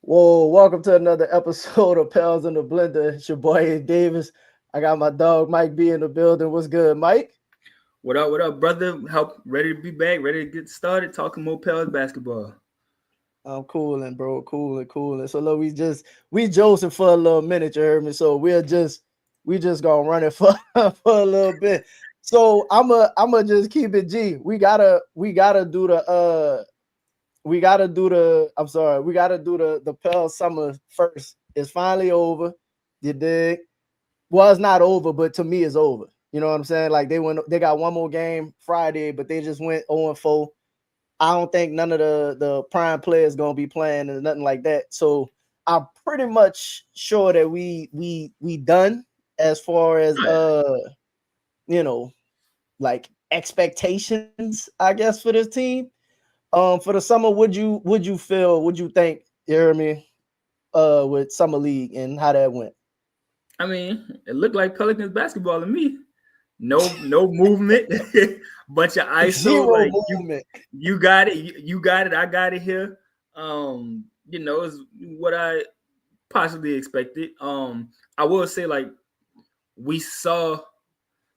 Whoa, welcome to another episode of Pels in the Blender. It's your boy A. Davis. I got my dog Mike B in the building. What's good, Mike? What up, brother? Help, ready to be back, ready to get started talking more Pels basketball. I'm cooling, bro. Cooling. So look, we josing for a little minute, you heard me. So we just gonna run it for for a little bit. So I'm a just keep it G. We gotta do the we gotta do the Pell Summer first. It's finally over. You dig? Well, it's not over, but to me, it's over. You know what I'm saying? Like they got one more game Friday, but they just went 0-4. I don't think none of the prime players gonna be playing and nothing like that. So I'm pretty much sure that we done as far as you know like expectations, I guess, for this team. For the summer, would you think, you hear me, with summer league and how that went? I mean, it looked like Pelicans basketball to me. No movement, bunch of ISO. Zero Like movement. you got it, you got it. I got it here. It's what I possibly expected. I will say like we saw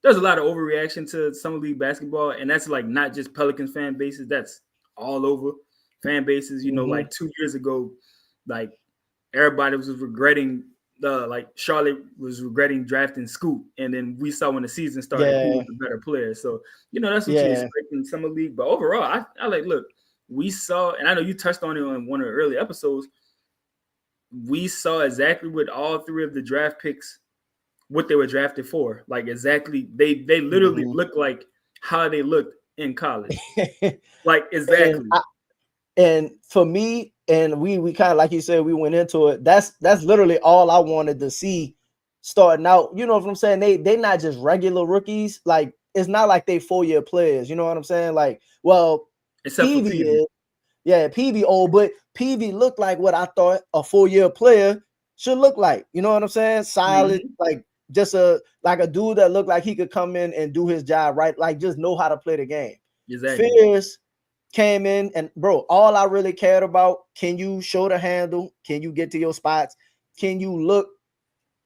there's a lot of overreaction to summer league basketball, and that's like not just Pelicans fan bases. That's all over fan bases. Mm-hmm. Like 2 years ago, like everybody was regretting like Charlotte was regretting drafting Scoot, and then we saw when the season started who Yeah, was the better player. So that's what you yeah, expect in summer league. But overall, I like look. We saw, and I know you touched on it on one of the early episodes. We saw exactly what all three of the draft picks what they were drafted for. Like exactly, they literally mm-hmm. look like how they looked in college. Like and exactly. and for me, and we kind of, like you said, we went into it. That's literally all I wanted to see starting out. You know what I'm saying? They not just regular rookies. Like it's not like they 4-year players. You know what I'm saying? Like, well, Except for PV Peavy. is, yeah, PV old, but PV looked like what I thought a 4-year player should look like. You know what I'm saying? Solid, Mm-hmm. like just a dude that looked like he could come in and do his job right, like just know how to play the game. Exactly. Fierce came in and bro, all I really cared about, can you show the handle? Can you get to your spots? Can you look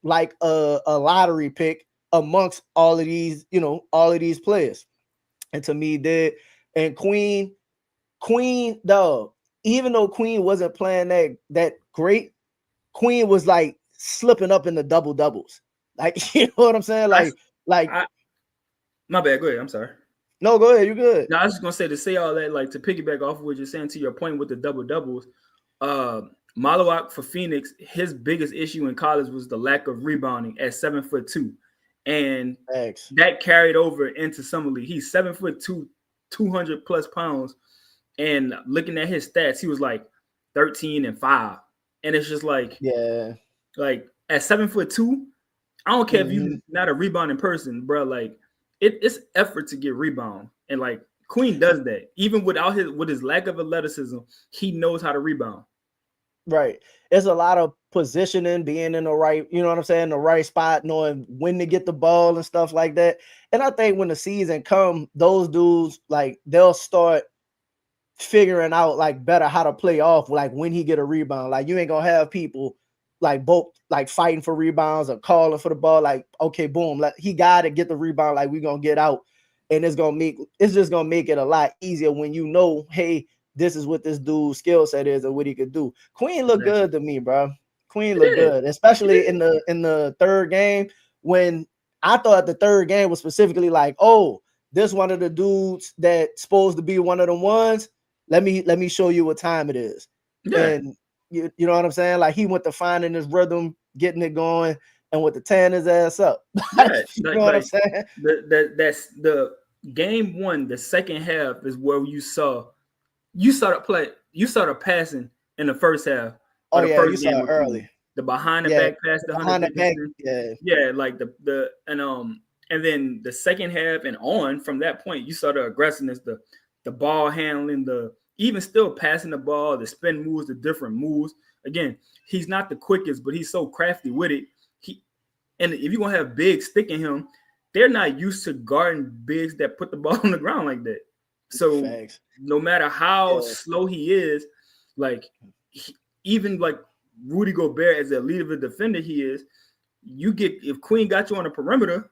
like a lottery pick amongst all of these players? And to me, did. And Queen, dog, even though Queen wasn't playing that great, Queen was like slipping up in the double doubles. Like, you know what I'm saying? I, Like, I, my bad. Go ahead. I'm sorry. no, go ahead, you good. No, I was just gonna say to say all that, like to piggyback off of what you're saying to your point with the double doubles. Uh, Malawak for Phoenix, his biggest issue in college was the lack of rebounding at 7'2", and Thanks. that carried over into summer league. He's 7'2", 200 plus pounds, and looking at his stats, he was like 13-5, and it's just Yeah. like at 7'2", I don't care if you're Mm-hmm. not a rebounding person, bro. Like it's effort to get rebound, and like Queen does that even without his lack of athleticism. He knows how to rebound. Right. It's a lot of positioning, being in the right, you know what I'm saying, the right spot, knowing when to get the ball and stuff like that. And I think when the season come, those dudes like they'll start figuring out like better how to play off like when he get a rebound. Like you ain't gonna have people like both like fighting for rebounds or calling for the ball. Like, okay, boom, like he gotta get the rebound, like we gonna get out. And it's just gonna make it a lot easier when you know, hey, this is what this dude's skill set is and what he could do. Queen looked Exactly. good to me, bro. Queen It looked is. good, It especially is. in the third game when I thought the third game was specifically like, oh, this one of the dudes that's supposed to be one of the ones. Let me show you what time it is. Yeah. And you know what I'm saying? Like he went to finding his rhythm, getting it going, and with the tearing his ass up. Like, Yeah. you know Like what I'm like saying? that's the game one. The second half is where you saw the play. You saw the passing in the first half Oh of the yeah, you first saw game it of Queen. early. The behind the Yeah, back pass to Hunter behind the back. Dickinson. Yeah, Yeah, like and then the second half and on from that point, you saw the aggressiveness, the ball handling, the even still passing the ball, the spin moves, the different moves. Again, he's not the quickest, but he's so crafty with it. He and if you're gonna have bigs sticking him, they're not used to guarding bigs that put the ball on the ground like that. So facts. no matter how Yeah, slow he is, like he, even like Rudy Gobert as the elite of a defender he is, if Queen got you on the perimeter,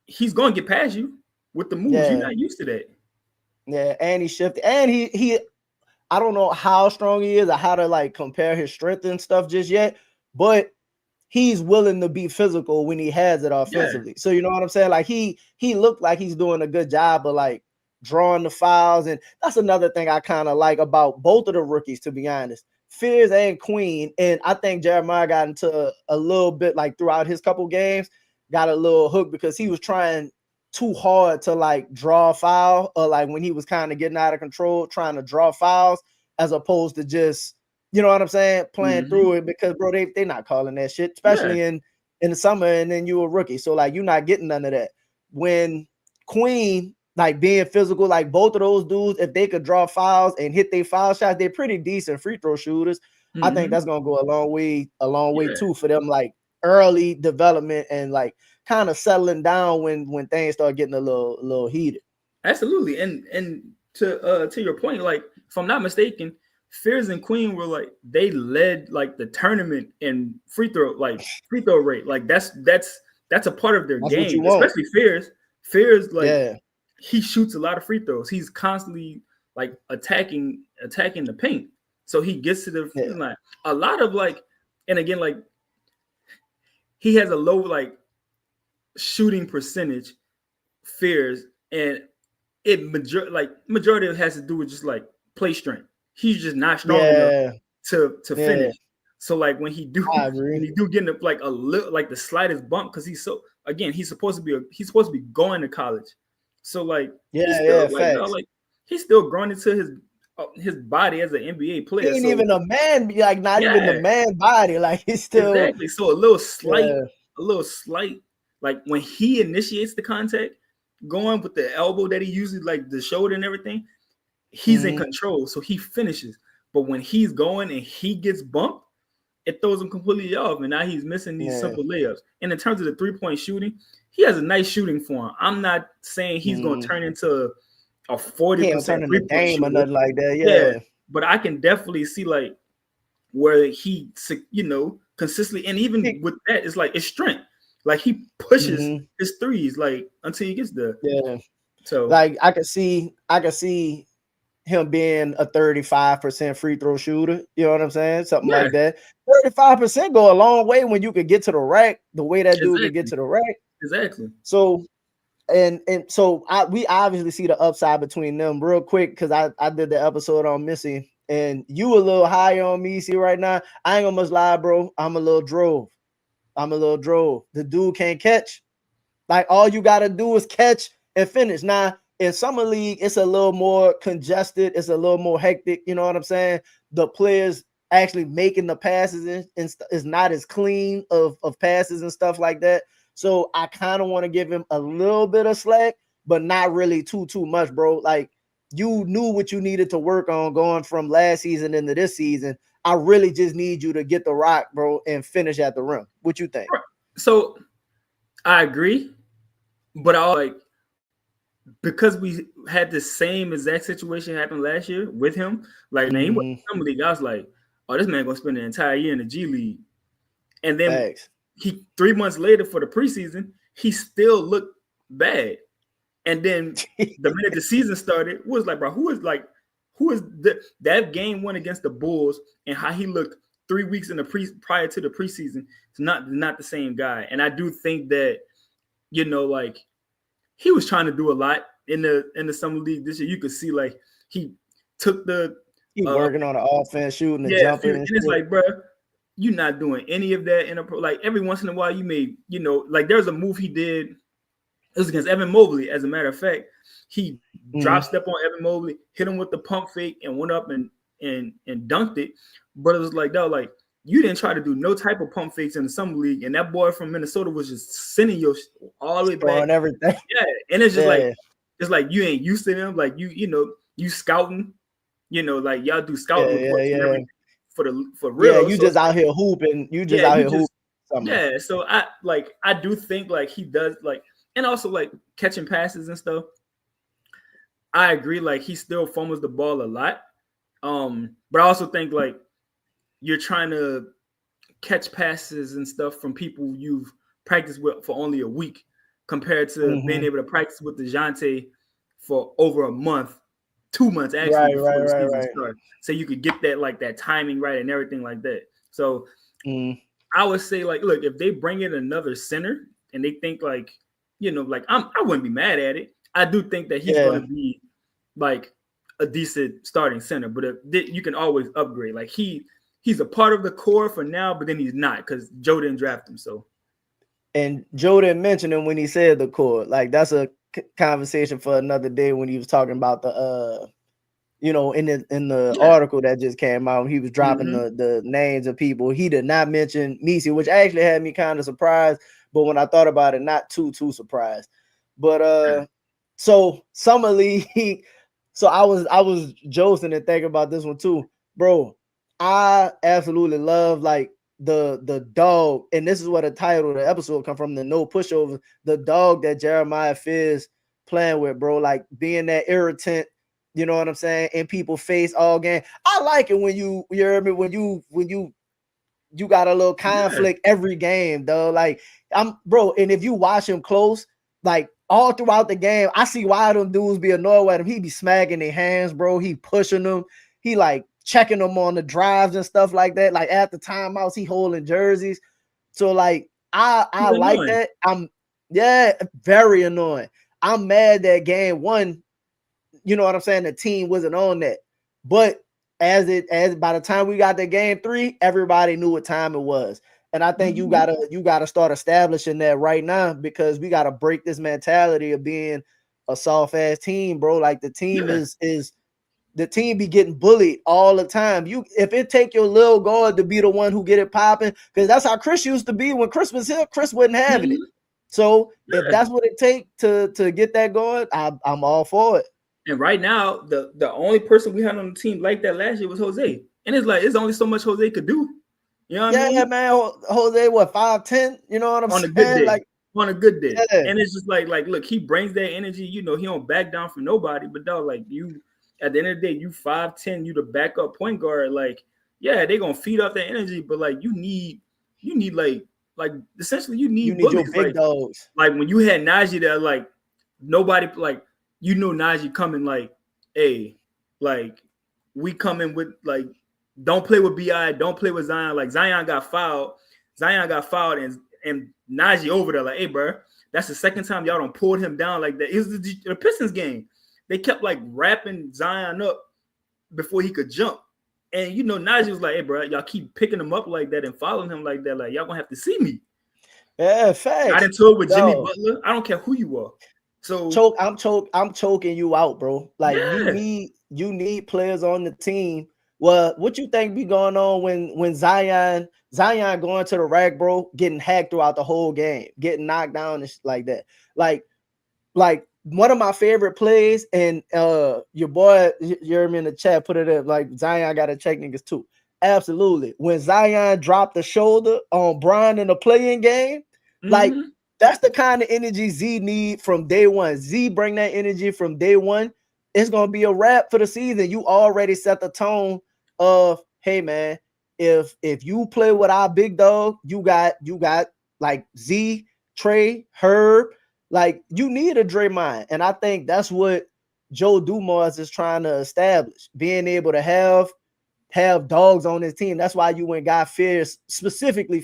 he's gonna get past you with the moves. You're not used to that. Yeah, and he shifted, and he I don't know how strong he is or how to like compare his strength and stuff just yet, but he's willing to be physical when he has it offensively. So you know what I'm saying? Like he looked like he's doing a good job of like drawing the fouls, and that's another thing I kind of like about both of the rookies, to be honest. Fears and Queen, and I think Jeremiah got into a little bit like throughout his couple games, got a little hook because he was trying too hard to like draw a foul, or like when he was kind of getting out of control, trying to draw fouls as opposed to just, you know what I'm saying, playing through it, because bro, they not calling that shit, especially in the summer, and then you a rookie, so like you're not getting none of that. When Queen like being physical, like both of those dudes, if they could draw fouls and hit their foul shots, they're pretty decent free throw shooters. I think that's gonna go a long way too for them, like early development and like kind of settling down when things start getting a little heated. Absolutely. And to your point, like if I'm not mistaken, Fears and Queen were like, they led like the tournament in free throw rate. Like that's a part of their game, especially Fears. Fears, like he shoots a lot of free throws. He's constantly like attacking the paint. So he gets to the line. A lot of like, and again, like he has a low like shooting percentage, Fears, and majority of it has to do with just like play strength. He's just not strong enough to finish. So like when he do get in like a little like the slightest bump, because he's supposed to be going to college. So like he's still growing into his body as an NBA player. He ain't even a man, like not even the man body. Like he's still exactly. So a little slight, like when he initiates the contact, going with the elbow that he uses, like the shoulder and everything, he's in control. So he finishes. But when he's going and he gets bumped, it throws him completely off. And now he's missing these simple layups. And in terms of the 3-point shooting, he has a nice shooting form. I'm not saying he's going to turn into a 40% 3-point shooter or nothing like that. But I can definitely see like where he, consistently, and even with that, it's like it's strength. Like he pushes his threes like until he gets there. Yeah. So like I could see him being a 35% free throw shooter. You know what I'm saying? Something like that. 35% go a long way when you could get to the rack the way that dude could get to the rack. Exactly. So and so we obviously see the upside between them real quick, because I did the episode on Missy, and you a little higher on me. See right now, I ain't gonna much lie, bro. I'm a little drove. The dude can't catch. Like all you gotta do is catch and finish. Now in summer league, it's a little more congested. It's a little more hectic. You know what I'm saying? The players actually making the passes and is not as clean of passes and stuff like that. So I kind of want to give him a little bit of slack, but not really too much, bro. Like you knew what you needed to work on going from last season into this season. I really just need you to get the rock, bro, and finish at the rim. What you think? So I agree, but I like, because we had the same exact situation happen last year with him. Like, man, he went to some league. I was like, oh, this man gonna spend the entire year in the G League. And then 3 months later for the preseason, he still looked bad. And then the minute the season started, it was like, bro, who is that game one against the Bulls and how he looked 3 weeks prior to the preseason? It's not the same guy. And I do think that, like he was trying to do a lot in the summer league this year. You could see like he took working on the offense, shooting and jumping. And it's like, bro, you're not doing any of that in a pro. Like every once in a while, you may, like there's a move he did. It was against Evan Mobley. As a matter of fact, he drop step on Evan Mobley, hit him with the pump fake, and went up and dunked it. But it was like, no, like you didn't try to do no type of pump fakes in the summer league, and that boy from Minnesota was just sending you all the way back and everything. Yeah, and it's just like it's like you ain't used to them. Like you scouting, like y'all do scouting reports and everything for real. Yeah, you just out here hooping. Yeah, so I do think like he does like, and also like catching passes and stuff. I agree, like he still fumbles the ball a lot. But I also think like you're trying to catch passes and stuff from people you've practiced with for only a week, compared to being able to practice with DeJounte for over a month, 2 months actually before the season started. So you could get that like that timing right and everything like that. So I would say, like, look, if they bring in another center and they think like, like I wouldn't be mad at it. I do think that he's going to be like a decent starting center, but you can always upgrade. Like he's a part of the core for now, but then he's not because Joe didn't draft him. So, and Joe didn't mention him when he said the core. Like that's a conversation for another day when he was talking about the in the article that just came out, he was dropping the names of people. He did not mention Nisi, which actually had me kind of surprised. But when I thought about it, not too surprised. But so Summer League. So I was joking and thinking about this one too, bro. I absolutely love like the dog, and this is what the title of the episode come from, the no pushover, the dog that Jeremiah Fizz playing with, bro, like being that irritant, you know what I'm saying, in people's face all game. I like it when you hear me, when you got a little conflict every game, though. Like bro, and if you watch him close, like all throughout the game, I see why them dudes be annoyed with him. He be smacking their hands, bro. He pushing them. He like checking them on the drives and stuff like that. Like after timeouts, he holding jerseys. So like I like that. I'm very annoying. I'm mad that game one, you know what I'm saying, the team wasn't on that. But as by the time we got to game 3, everybody knew what time it was. And I think you gotta start establishing that right now, because we gotta break this mentality of being a soft ass team, bro. Like the team is the team be getting bullied all the time. If it take your little guard to be the one who get it popping, because that's how Chris used to be when Chris was here. Chris wasn't having it. So if that's what it take to get that going, I'm all for it. And right now, the only person we had on the team like that last year was Jose. And it's like it's only so much Jose could do. You know what I mean? Yeah, man. Jose, what, 5'10"? You know what I'm saying? On a good day. Like on a good day. Yeah. And it's just like, look, he brings that energy. You know, he don't back down for nobody. But dog, like you, at the end of the day, you 5'10", you the backup point guard. Like, yeah, they're gonna feed off that energy, but like you need like essentially you need your big dogs. Like when you had Najee there, like nobody, like you knew Najee coming, like, hey, like we coming with, like, don't play with BI, don't play with Zion. Like Zion got fouled, and Najee over there, like, hey, bro, that's the second time y'all done pulled him down like that. It was the Pistons game. They kept like wrapping Zion up before he could jump. And you know, Najee was like, hey, bro, y'all keep picking him up like that and following him like that. Like, y'all gonna have to see me. Yeah, facts. I didn't tour with Jimmy Butler. I don't care who you are. So I'm choking you out, bro. Like you need players on the team. Well, what you think be going on when Zion going to the rack, bro, getting hacked throughout the whole game, getting knocked down and like that. Like one of my favorite plays, and your boy Jeremy in the chat put it up, like Zion got to check niggas too. Absolutely. When Zion dropped the shoulder on Brian in the play-in game, like that's the kind of energy Z need from day one. Z bring that energy from day one. It's gonna be a wrap for the season. You already set the tone of, hey man, if you play with our big dog, you got like Z, Trey, Herb, like you need a Draymond. And I think that's what Joe Dumars is trying to establish, being able to have dogs on his team. That's why you went got Fierce, specifically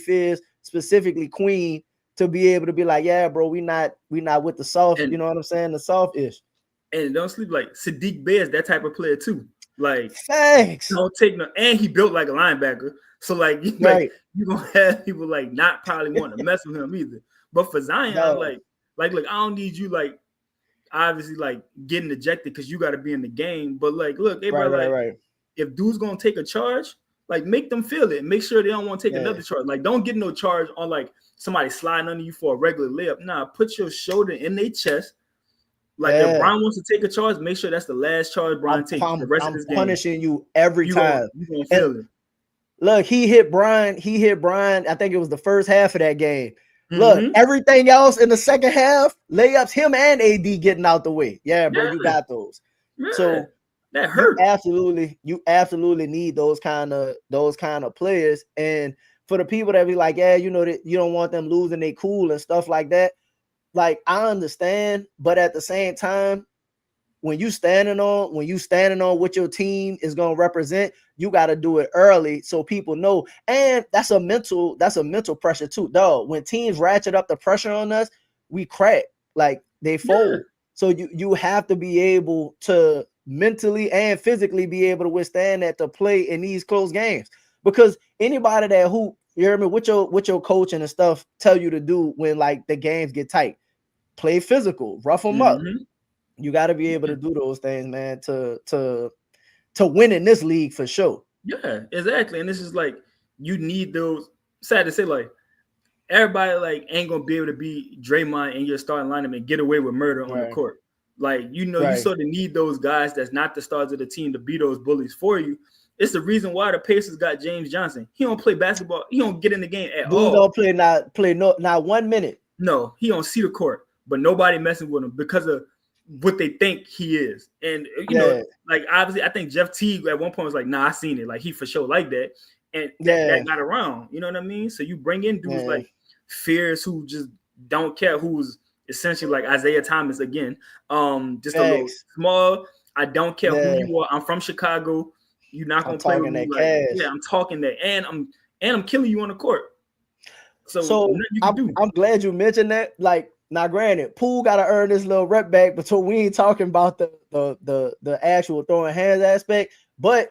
Queen, to be able to be like, yeah, bro, we not with the soft, you know what I'm saying, the soft-ish. And don't sleep, like Sadiq Bey is that type of player too. Like, thanks. Don't take no, and he built like a linebacker. So like you're gonna have people like not probably want to mess with him either. But for Zion, like look, I don't need you like obviously like getting ejected because you got to be in the game. But like, look, hey, bro, if dude's gonna take a charge, like make them feel it. Make sure they don't want to take another charge. Like, don't get no charge on like somebody sliding under you for a regular layup. Nah, put your shoulder in their chest. Like if Brian wants to take a charge, make sure that's the last charge Brian takes the rest of this game. I'm punishing you every time. You gonna feel it. Look, he hit Brian. I think it was the first half of that game. Look, everything else in the second half, layups, him and AD getting out the way. Yeah, bro, you got those. So that hurt. You absolutely need those kind of players. And for the people that be like, yeah, you know that you don't want them losing their cool and stuff like that. Like, I understand, but at the same time, when you standing on what your team is gonna represent, you got to do it early so people know. And that's a mental pressure too, dog. When teams ratchet up the pressure on us, we crack, like they fold. Yeah. So you have to be able to mentally and physically be able to withstand that to play in these close games. Because anybody that who you hear me, what your coaching and stuff tell you to do when like the games get tight, play physical, rough them up. Mm-hmm. You got to be able to do those things, man, to win in this league for sure. Yeah, exactly. And this is like, you need those. Sad to say, like, everybody like ain't gonna be able to be Draymond in your starting lineup and get away with murder on the Right. court. Like, you know, you Right. sort of need those guys that's not the stars of the team to be those bullies for you. It's the reason why the Pacers got James Johnson. He don't play basketball. He don't get in the game at Dude all. don't play not 1 minute. No, he don't see the court, but nobody messing with him because of what they think he is. And you know, like, obviously, I think Jeff Teague at one point was like, "Nah, I seen it. Like, he for sure like that," and that got around. You know what I mean? So you bring in dudes like Fierce, who just don't care, who's essentially like Isaiah Thomas again. Just a little small. I don't care who you are. I'm from Chicago. You're not gonna play with me. Like, yeah, I'm talking that, and I'm killing you on the court. So I'm glad you mentioned that. Like, now, granted, Poole got to earn this little rep back, but so we ain't talking about the actual throwing hands aspect. But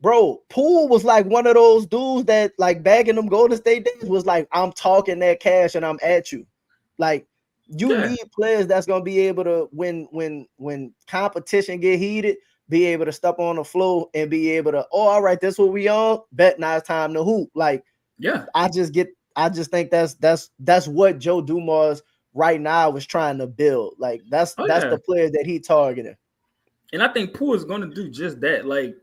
bro, Poole was like one of those dudes that, like, back in them Golden State days, was like, I'm talking that cash and I'm at you. Like, you need players that's gonna be able to, when competition get heated, be able to step on the floor and be able to, oh, all right, that's what we on. Bet now it's time to hoop. Like, yeah, I just think that's what Joe Dumars right now is trying to build. Like, that's the players that he targeted. And I think Poole is going to do just that. Like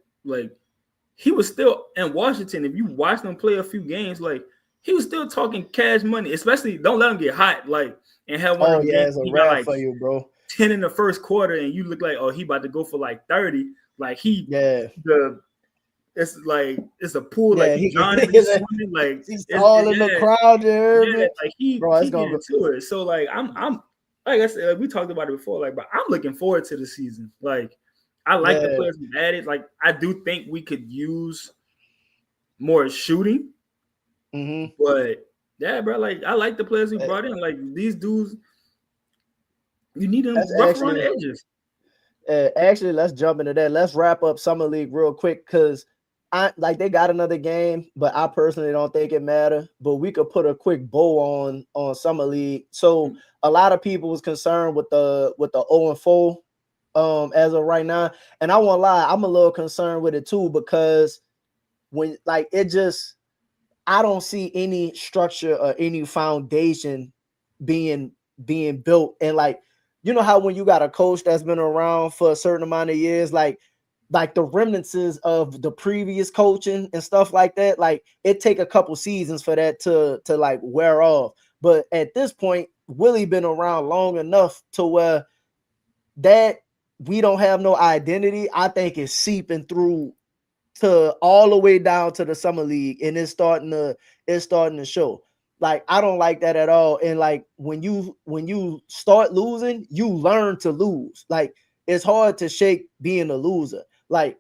he was still in Washington. If you watch them play a few games, like, he was still talking cash money. Especially, don't let him get hot. Like, and have one of them games. It's a wrap like for you, bro. 10 in the first quarter, and you look like, oh, he about to go for like 30. Like, it's like, it's a pool, like he's swimming, like he's all in the crowd there. Yeah, like he get into it. So like, I'm like I said, we talked about it before. Like, but I'm looking forward to the season. Like, I like the players we've added. Like, I do think we could use more shooting. But yeah, bro, like, I like the players we brought in. Like, these dudes, you need them rough around the edges. Actually, let's jump into that. Let's wrap up Summer League real quick, because they got another game, but I personally don't think it matter. But we could put a quick bow on Summer League. So a lot of people was concerned with the 0-4 as of right now, and I won't lie, I'm a little concerned with it too, because when, like, I don't see any structure or any foundation being built. And, like, you know how when you got a coach that's been around for a certain amount of years, like the remnants of the previous coaching and stuff like that, like, it take a couple seasons for that to like wear off. But at this point, Willie been around long enough to where that we don't have no identity. I think it's seeping through to all the way down to the Summer League, and it's starting to show. Like, I don't like that at all. And like, when you start losing, you learn to lose. Like, it's hard to shake being a loser. Like,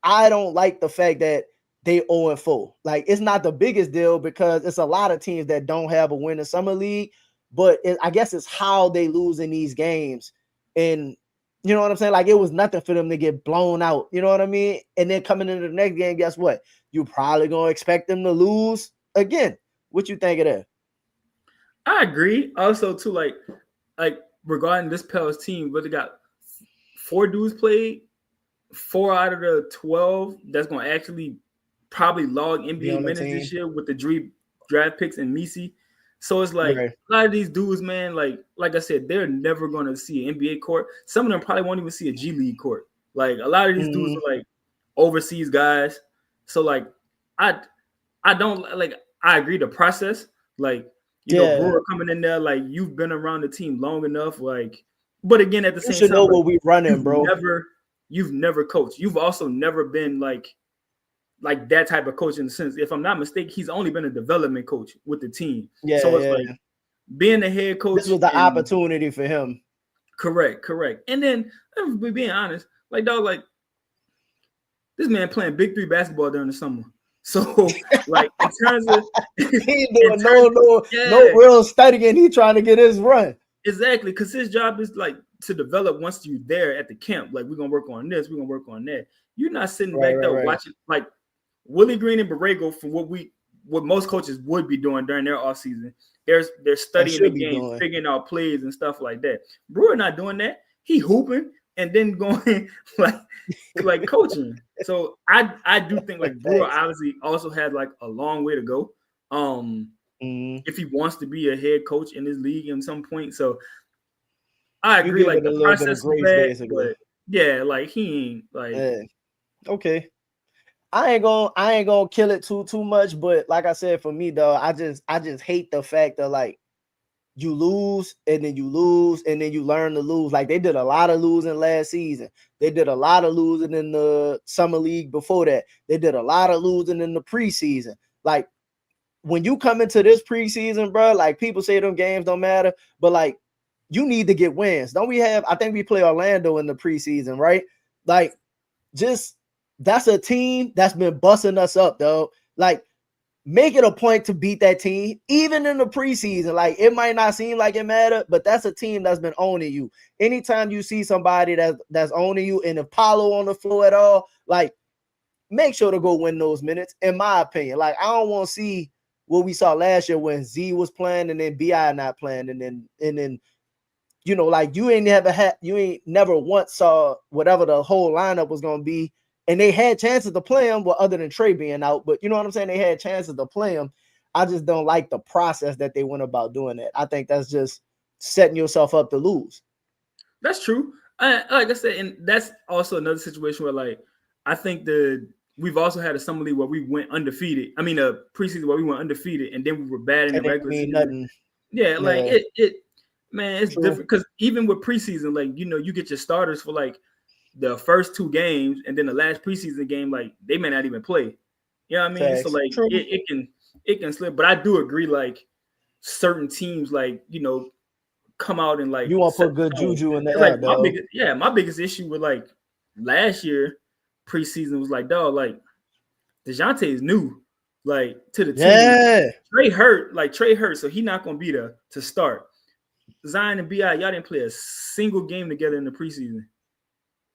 I don't like the fact that they 0-4. Like, it's not the biggest deal because it's a lot of teams that don't have a win in Summer League, but I guess it's how they lose in these games. And you know what I'm saying? Like, it was nothing for them to get blown out. You know what I mean? And then coming into the next game, guess what? You probably gonna expect them to lose again. What you think of that? I agree. Also, too, like regarding this Pels team, but they got 4 dudes played, 4 out of the 12 that's gonna actually probably log NBA minutes this year with the dream draft picks and Misi. So it's like, a lot of these dudes, man, like I said, they're never going to see an NBA court. Some of them probably won't even see a G League court. Like, a lot of these dudes are like overseas guys. So like, I don't like, I agree the process. Like, you know, Brewer coming in there, like, you've been around the team long enough. Like, but again, at the same time, know what we running, bro. you've never coached. You've also never been like that type of coach in the sense. If I'm not mistaken, he's only been a development coach with the team. Yeah, So it's yeah. like being a head coach. This was the opportunity for him. Correct. And then, being honest, like, dog, like, this man playing Big 3 basketball during the summer. So, like, in terms of he ain't doing no real studying. He trying to get his run. Exactly, because his job is like to develop once you're there at the camp. Like, we're gonna work on this, we're gonna work on that. You're not sitting back there watching like Willie Green and Borrego from what most coaches would be doing during their off season. They're studying the game, figuring out plays and stuff like that. Brewer not doing that. He hooping and then going like coaching. So I do think like Brewer obviously also had like a long way to go. If he wants to be a head coach in this league at some point. So I agree, like the process is bad, but yeah, like he ain't like okay. I ain't gonna kill it too much, but like I said, for me though, I just hate the fact that like you lose and then you lose and then you learn to lose. Like they did a lot of losing last season. They did a lot of losing in the summer league before that. They did a lot of losing in the preseason. Like when you come into this preseason, bro, like people say them games don't matter, but like you need to get wins. Don't we have? I think we play Orlando in the preseason, right? Like just that's a team that's been busting us up, though. Like make it a point to beat that team, even in the preseason. Like it might not seem like it mattered, but that's a team that's been owning you. Anytime you see somebody that's owning you, and if Paolo on the floor at all, like make sure to go win those minutes. In my opinion, like I don't want to see what we saw last year when Z was playing and then BI not playing, and then you know, like you ain't never once saw whatever the whole lineup was gonna be. And they had chances to play him, well, other than Trey being out. But you know what I'm saying? They had chances to play him. I just don't like the process that they went about doing that. I think that's just setting yourself up to lose. That's true. Like I said, and that's also another situation where, like, I think we've also had a summer league where we went undefeated. I mean, a preseason where we went undefeated, and then we were bad in the regular season. Nothing. Yeah, like it's true. Different because even with preseason, like you get your starters for like the first 2 games, and then the last preseason game, like they may not even play. You know what I mean? Facts. So like it can slip. But I do agree, like certain teams, like come out and like you want to put good juju in there. Like my biggest issue with like last year preseason was like, dog, like DeJounte is new, like to the team. Yeah, Trey hurt, so he's not gonna be there to start. Zion and BI, y'all didn't play a single game together in the preseason.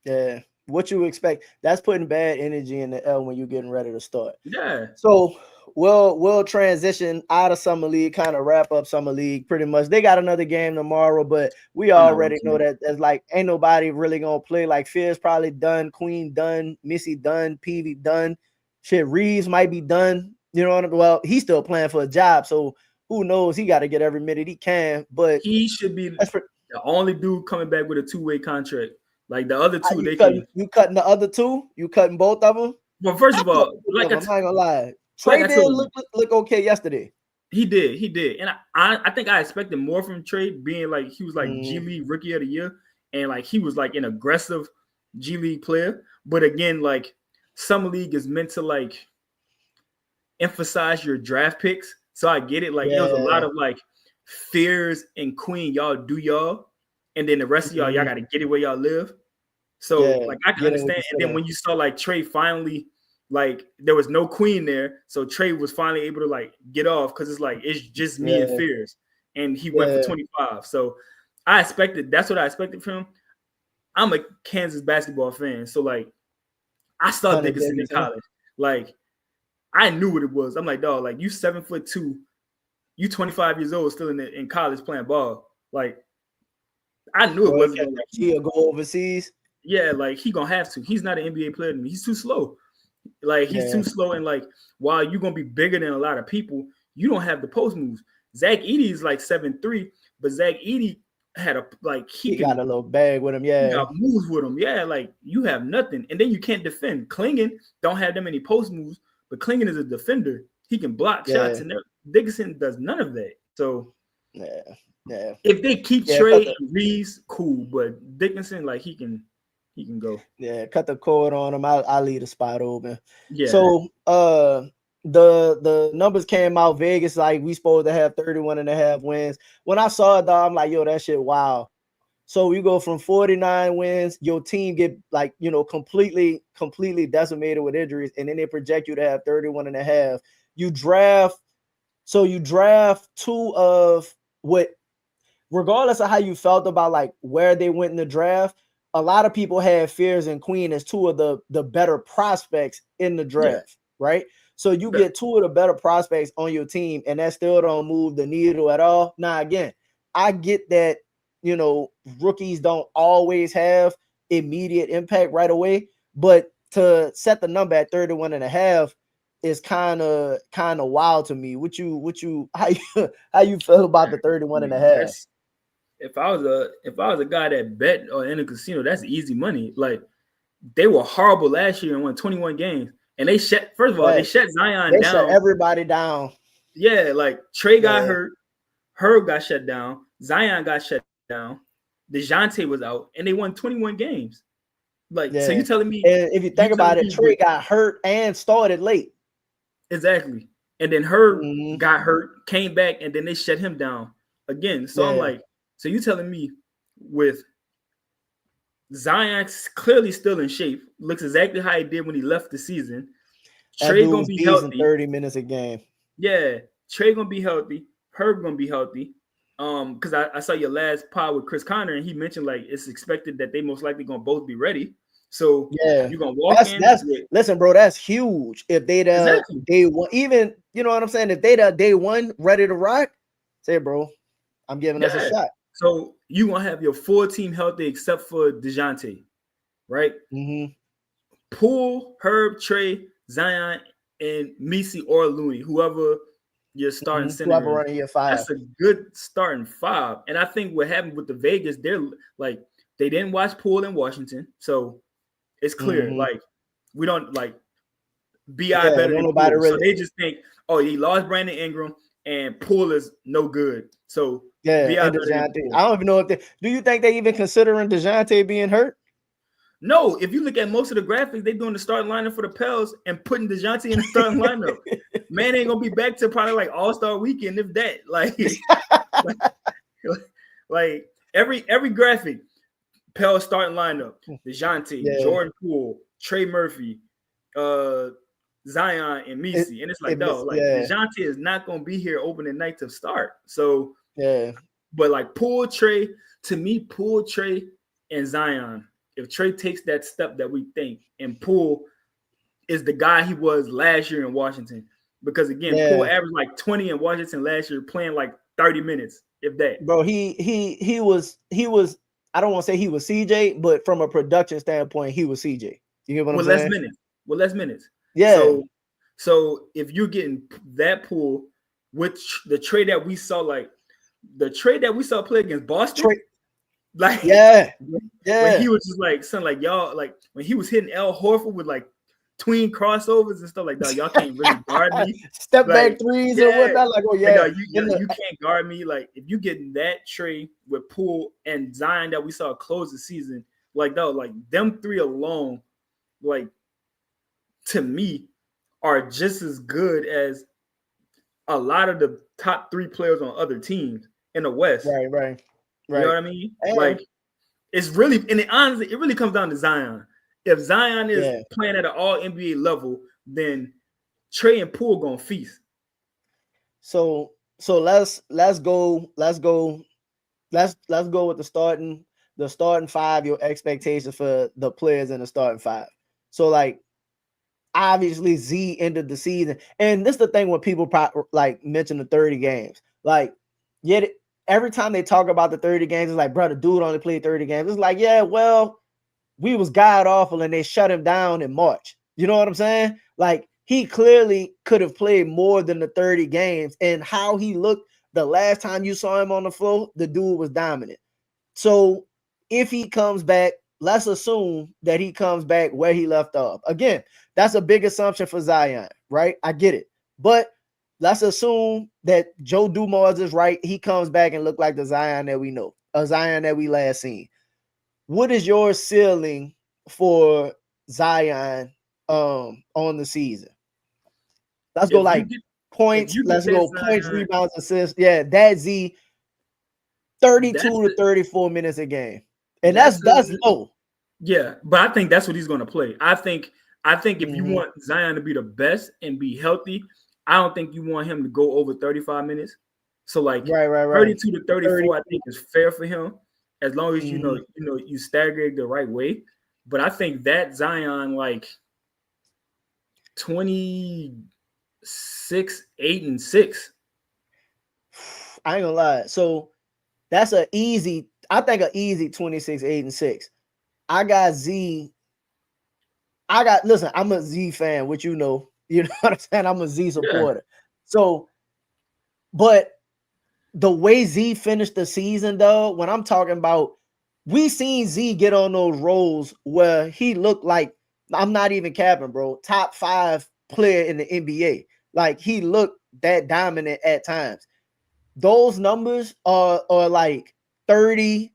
Yeah, what you expect? That's putting bad energy in the L when you're getting ready to start. Yeah. So we'll transition out of summer league, kind of wrap up summer league pretty much. They got another game tomorrow, but we already know that there's like ain't nobody really gonna play. Like Fierce probably done, Queen done, Missy done, Peavy done. Shit, Reeves might be done. You know what I mean? Well, he's still playing for a job, so who knows? He got to get every minute he can. But he should be the only dude coming back with a 2-way contract. Like the other two, you cutting the other 2? You cutting both of them? Well, first of all, I'm not gonna lie. Trey did look okay yesterday. He did, and I think I expected more from Trey, being like he was like G League Rookie of the Year, and like he was like an aggressive G League player. But again, like summer league is meant to like emphasize your draft picks, so I get it. Like it was a lot of like Fears and Queen, y'all do y'all, and then the rest of y'all got to get it where y'all live. So like I can understand. And then when you saw like Trey finally, like there was no Queen there, so Trey was finally able to like get off because it's like it's just me and Fears, and he went for 25. So that's what I expected from him. I'm a Kansas basketball fan, so like I saw Dickinson in college. Like I knew what it was. I'm like, dog, like you 7'2", you 25 years old, still in college playing ball. Like I knew it wasn't like he'll go overseas. Yeah, like he gonna have to. He's not an NBA player to me. He's too slow. Like he's too slow, and like while you're gonna be bigger than a lot of people, you don't have the post moves. Zach Edey is like 7'3", but Zach Edey had he got a little bag with him. Yeah, he got moves with him. Yeah, like you have nothing, and then you can't defend. Klingon don't have that many post moves, but Klingon is a defender. He can block shots, and Dickinson does none of that. So yeah. If they keep Trey and Reeves, cool, but Dickinson, like he can. he can go. Yeah, cut the cord on him. I'll leave the spot open. Yeah. So the numbers came out. Vegas, like, we supposed to have 31.5 wins. When I saw it, though, I'm like, yo, that shit, wow. So you go from 49 wins, your team get, like, completely decimated with injuries, and then they project you to have 31.5. You draft two of what, regardless of how you felt about, like, where they went in the draft, a lot of people had Fears and Queen as two of the better prospects in the draft, right? So you get two of the better prospects on your team, and that still don't move the needle at all. Now, again, I get that, rookies don't always have immediate impact right away, but to set the number at 31.5 is kind of wild to me. How you feel about the 31.5? If I was a guy that bet or in a casino, that's easy money. Like, they were horrible last year and won 21 games. And they shut they shut Zion down. They shut everybody down. Yeah, like Trey got hurt, Herb got shut down, Zion got shut down, DeJounte was out, and they won 21 games. Like, so you telling me? And if you think about it, Trey got hurt and started late. Exactly. And then Herb got hurt, came back, and then they shut him down again. So I'm like, so you telling me with Zion clearly still in shape, looks exactly how he did when he left the season. Trey gonna be healthy. 30 minutes a game. Yeah, Trey gonna be healthy. Herb gonna be healthy. Because I saw your last pod with Chris Conner, and he mentioned, like, it's expected that they most likely gonna both be ready. So you're gonna walk in. Listen, bro, that's huge. If they day one, even, you know what I'm saying, if they day one ready to rock, say, bro, I'm giving us a shot. So you gonna have your full team healthy except for DeJounte, right? Poole, Herb, Trey, Zion, and Misi or Looney, whoever you're starting center. Whoever running your five. That's a good starting five. And I think what happened with the Vegas, they're like, they didn't watch Poole in Washington, so it's clear. Like, we don't, like, B.I. better than Poole. Really. So they just think, oh, he lost Brandon Ingram and Poole is no good. So B.I. I don't even know if do you think they even considering DeJounte being hurt? No, if you look at most of the graphics, they're doing the starting lineup for the Pels and putting DeJounte in the starting lineup. Man ain't gonna be back to probably like All-Star weekend, if that. Like every graphic, Pels starting lineup: DeJounte, Jordan Poole, Trey Murphy, Zion, and Misi. And it's like, DeJounte is not gonna be here opening night to start. So but like Poole, Trey, to me, Poole, Trey, and Zion. If Trey takes that step that we think, and Poole is the guy he was last year in Washington, because again, Poole averaged like 20 in Washington last year, playing like 30 minutes, if that. Bro, he was. I don't want to say he was CJ, but from a production standpoint, he was CJ. You get what I'm saying? With less minutes. Yeah. So if you're getting that Poole, which the trade that we saw, like the trade that we saw play against Boston. Like, when he was just like, son, like, y'all, like when he was hitting Al Horford with like tween crossovers and stuff like that, y'all can't really guard me. Step back threes or whatnot. Like, oh yeah, you can't guard me. Like, if you get that trade with Poole and Zion that we saw close the season, like that, like them three alone, like to me, are just as good as a lot of the top three players on other teams in the West. Right. You know what I mean? Like, it's really, and honestly, it really comes down to Zion. If Zion is playing at an all NBA level, then Trey and Poole gonna feast. So let's go with the starting five, your expectations for the players in the starting five. So, like, obviously Z ended the season, and this is the thing when people like mention the 30 games, like, yet every time they talk about the 30 games, it's like, bro, the dude only played 30 games. It's like, yeah, well, we was god awful and they shut him down in March. You know what I'm saying? Like, he clearly could have played more than the 30 games, and how he looked the last time you saw him on the floor, the dude was dominant. So if he comes back, let's assume that he comes back where he left off. Again, that's a big assumption for Zion, right? I get it. But let's assume that Joe Dumars is right. He comes back and look like the Zion that we know, a Zion that we last seen. What is your ceiling for Zion on the season. Let's go If you like get points. Let's that go points, Zion, rebounds, assists. Yeah, that Z 32 that's to 34 minutes a game. And that's that's low. yeah, but I think that's what he's going to play. I think if you Mhm. want Zion to be the best and be healthy, I don't think you want him to go over 35 minutes. So like Right. 32 to 30. 34, I think is fair for him as long as Mhm. you stagger it the right way. But I think that Zion like 26, 8, and 6. I ain't gonna lie. So that's I think an easy 26, 8, and 6. I got Z. Listen, I'm a Z fan, which you know what I'm saying? I'm a Z Yeah. supporter. So, but the way Z finished the season, though, when I'm talking about, we seen Z get on those roles where he looked like, I'm not even capping, bro, top 5 player in the NBA. Like he looked that dominant at times. Those numbers are like 30,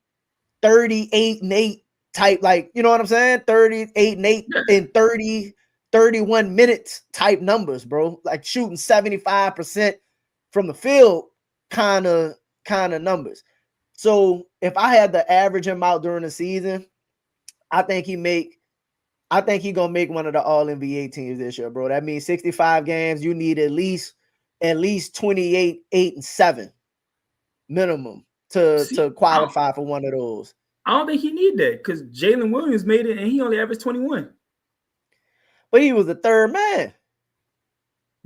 38 and 8 type, like, you know what I'm saying? 38 and 8 Yeah. in 30, 31 minutes type numbers, bro. Like shooting 75% from the field kind of numbers. So if I had to average him out during the season, I think he gonna make one of the all NBA teams this year, bro. That means 65 games. You need at least 28, 8, and 7 minimum See, to qualify for one of those. I don't think he need that because Jalen Williams made it and he only averaged 21. But he was the third man.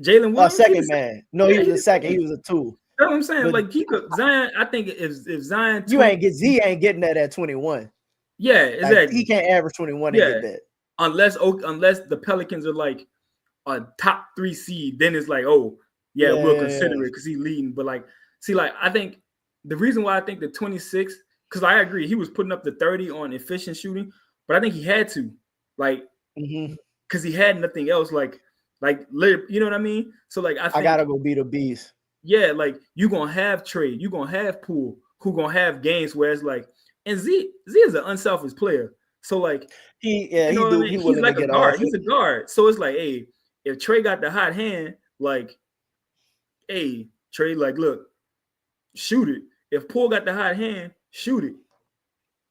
Jalen Williams, Second man. No, he yeah, was he's a the second. He second. was a 2. That's what I'm saying. But Like he could Zion. I think if Zion you ain't getting that at 21. yeah, Like exactly. he can't average 21 and Yeah, get that. unless the Pelicans are like a top 3 seed, then it's like, oh yeah, we'll consider it because he's leading. But like, see, like I think the reason why I think the 26, because I agree he was putting up the 30 on efficient shooting, but I think he had to, like, because he had nothing else, like you know what I mean. So like I gotta go beat a beast. Yeah, like you gonna have trade, you gonna have Poole, who gonna have games where it's like, and Z is an unselfish player. So like He what I mean? he He's willing to like a get guard. off He's it. a guard. So it's like, hey, if Trey got the hot hand, like, hey, Trey, like, look, shoot it. If Poole got the hot hand, shoot it.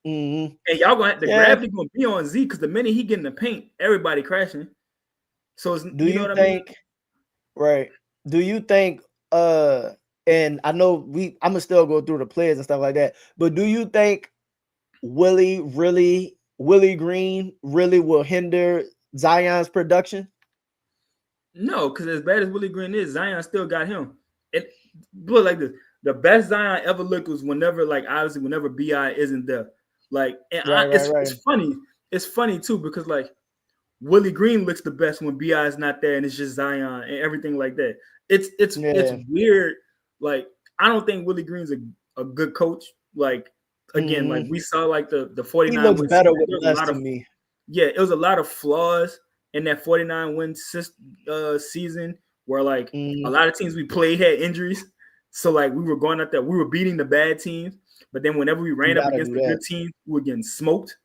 Mm-hmm. And y'all gonna have the gravity gonna be on Z because the minute he get in the paint, everybody crashing. So it's, Do you know what think, I mean? Right. Do you think and I know I'm gonna still go through the players and stuff like that, but do you think Willie Green really will hinder Zion's production? No, because as bad as Willie Green is, Zion still got him. It look like this. The best Zion ever looked was whenever BI isn't there. Like, and it's funny. It's funny too because like Willie Green looks the best when BI is not there and it's just Zion and everything like that. It's weird. Like, I don't think Willie Green's a good coach. Like, again, like we saw like the 49 he looks wins. better with less to me. Yeah, it was a lot of flaws in that 49 win season where like a lot of teams we played had injuries. So like we were going out there, we were beating the bad teams, but then whenever we ran up against the good teams, we were getting smoked.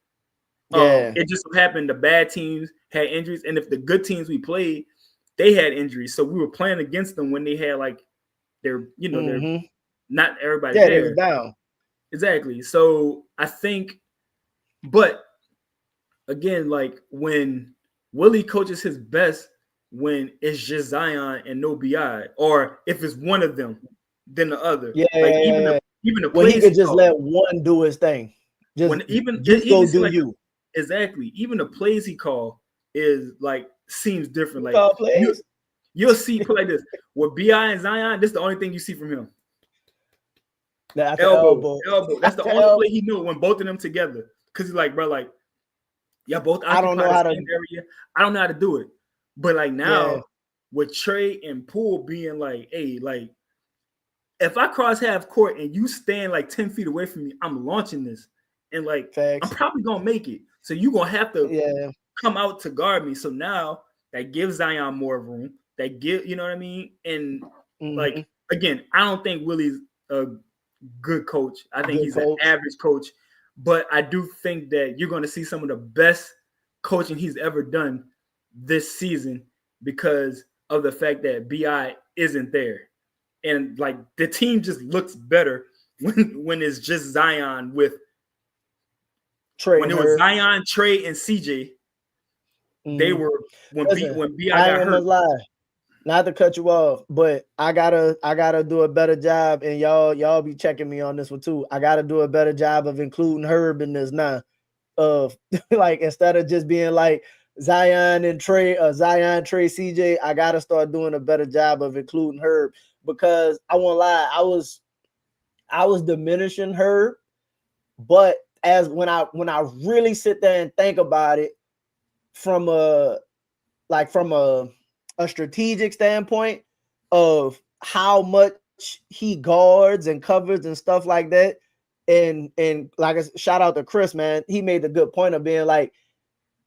It just so happened the bad teams had injuries, and if the good teams we played, they had injuries. So we were playing against them when they had like they're not everybody there. They was down. Exactly. So I think, but again, like when Willie coaches his best when it's just Zion and no BI, or if it's one of them, then the other. Even the when plays he could just let one do his thing. Just go do like, you. Exactly. Even the plays he called is like seems different. Like you'll see play like this with BI and Zion. This is the only thing you see from him. That's elbow. That's the only play he knew when both of them together. Because he's like, bro, like, yeah, both occupy the same area. I don't know how to do it. But like now, with Trey and Poole being like, hey, like, if I cross half court and you stand like 10 feet away from me, I'm launching this. And like, I'm probably gonna make it. So you're gonna have to come out to guard me. So now that gives Zion more room. That give, you know what I mean? And like, again, I don't think Willie's a good coach. I think he's an average coach. But I do think that you're going to see some of the best coaching he's ever done this season because of the fact that BI isn't there. And like the team just looks better when it's just Zion with Trey when and it was Herb. Zion, Trey, and CJ. They were Listen, when BI I got ain't hurt. gonna lie. Not to cut you off, but I gotta do a better job, and y'all be checking me on this one too. I gotta do a better job of including Herb in this now. Of like instead of just being like Zion and Trey, Zion, Trey, CJ, I gotta start doing a better job of including Herb because I won't lie, I was diminishing Herb, but as when I really sit there and think about it from a strategic standpoint of how much he guards and covers and stuff like that. And like shout out to Chris, man. He made the good point of being like,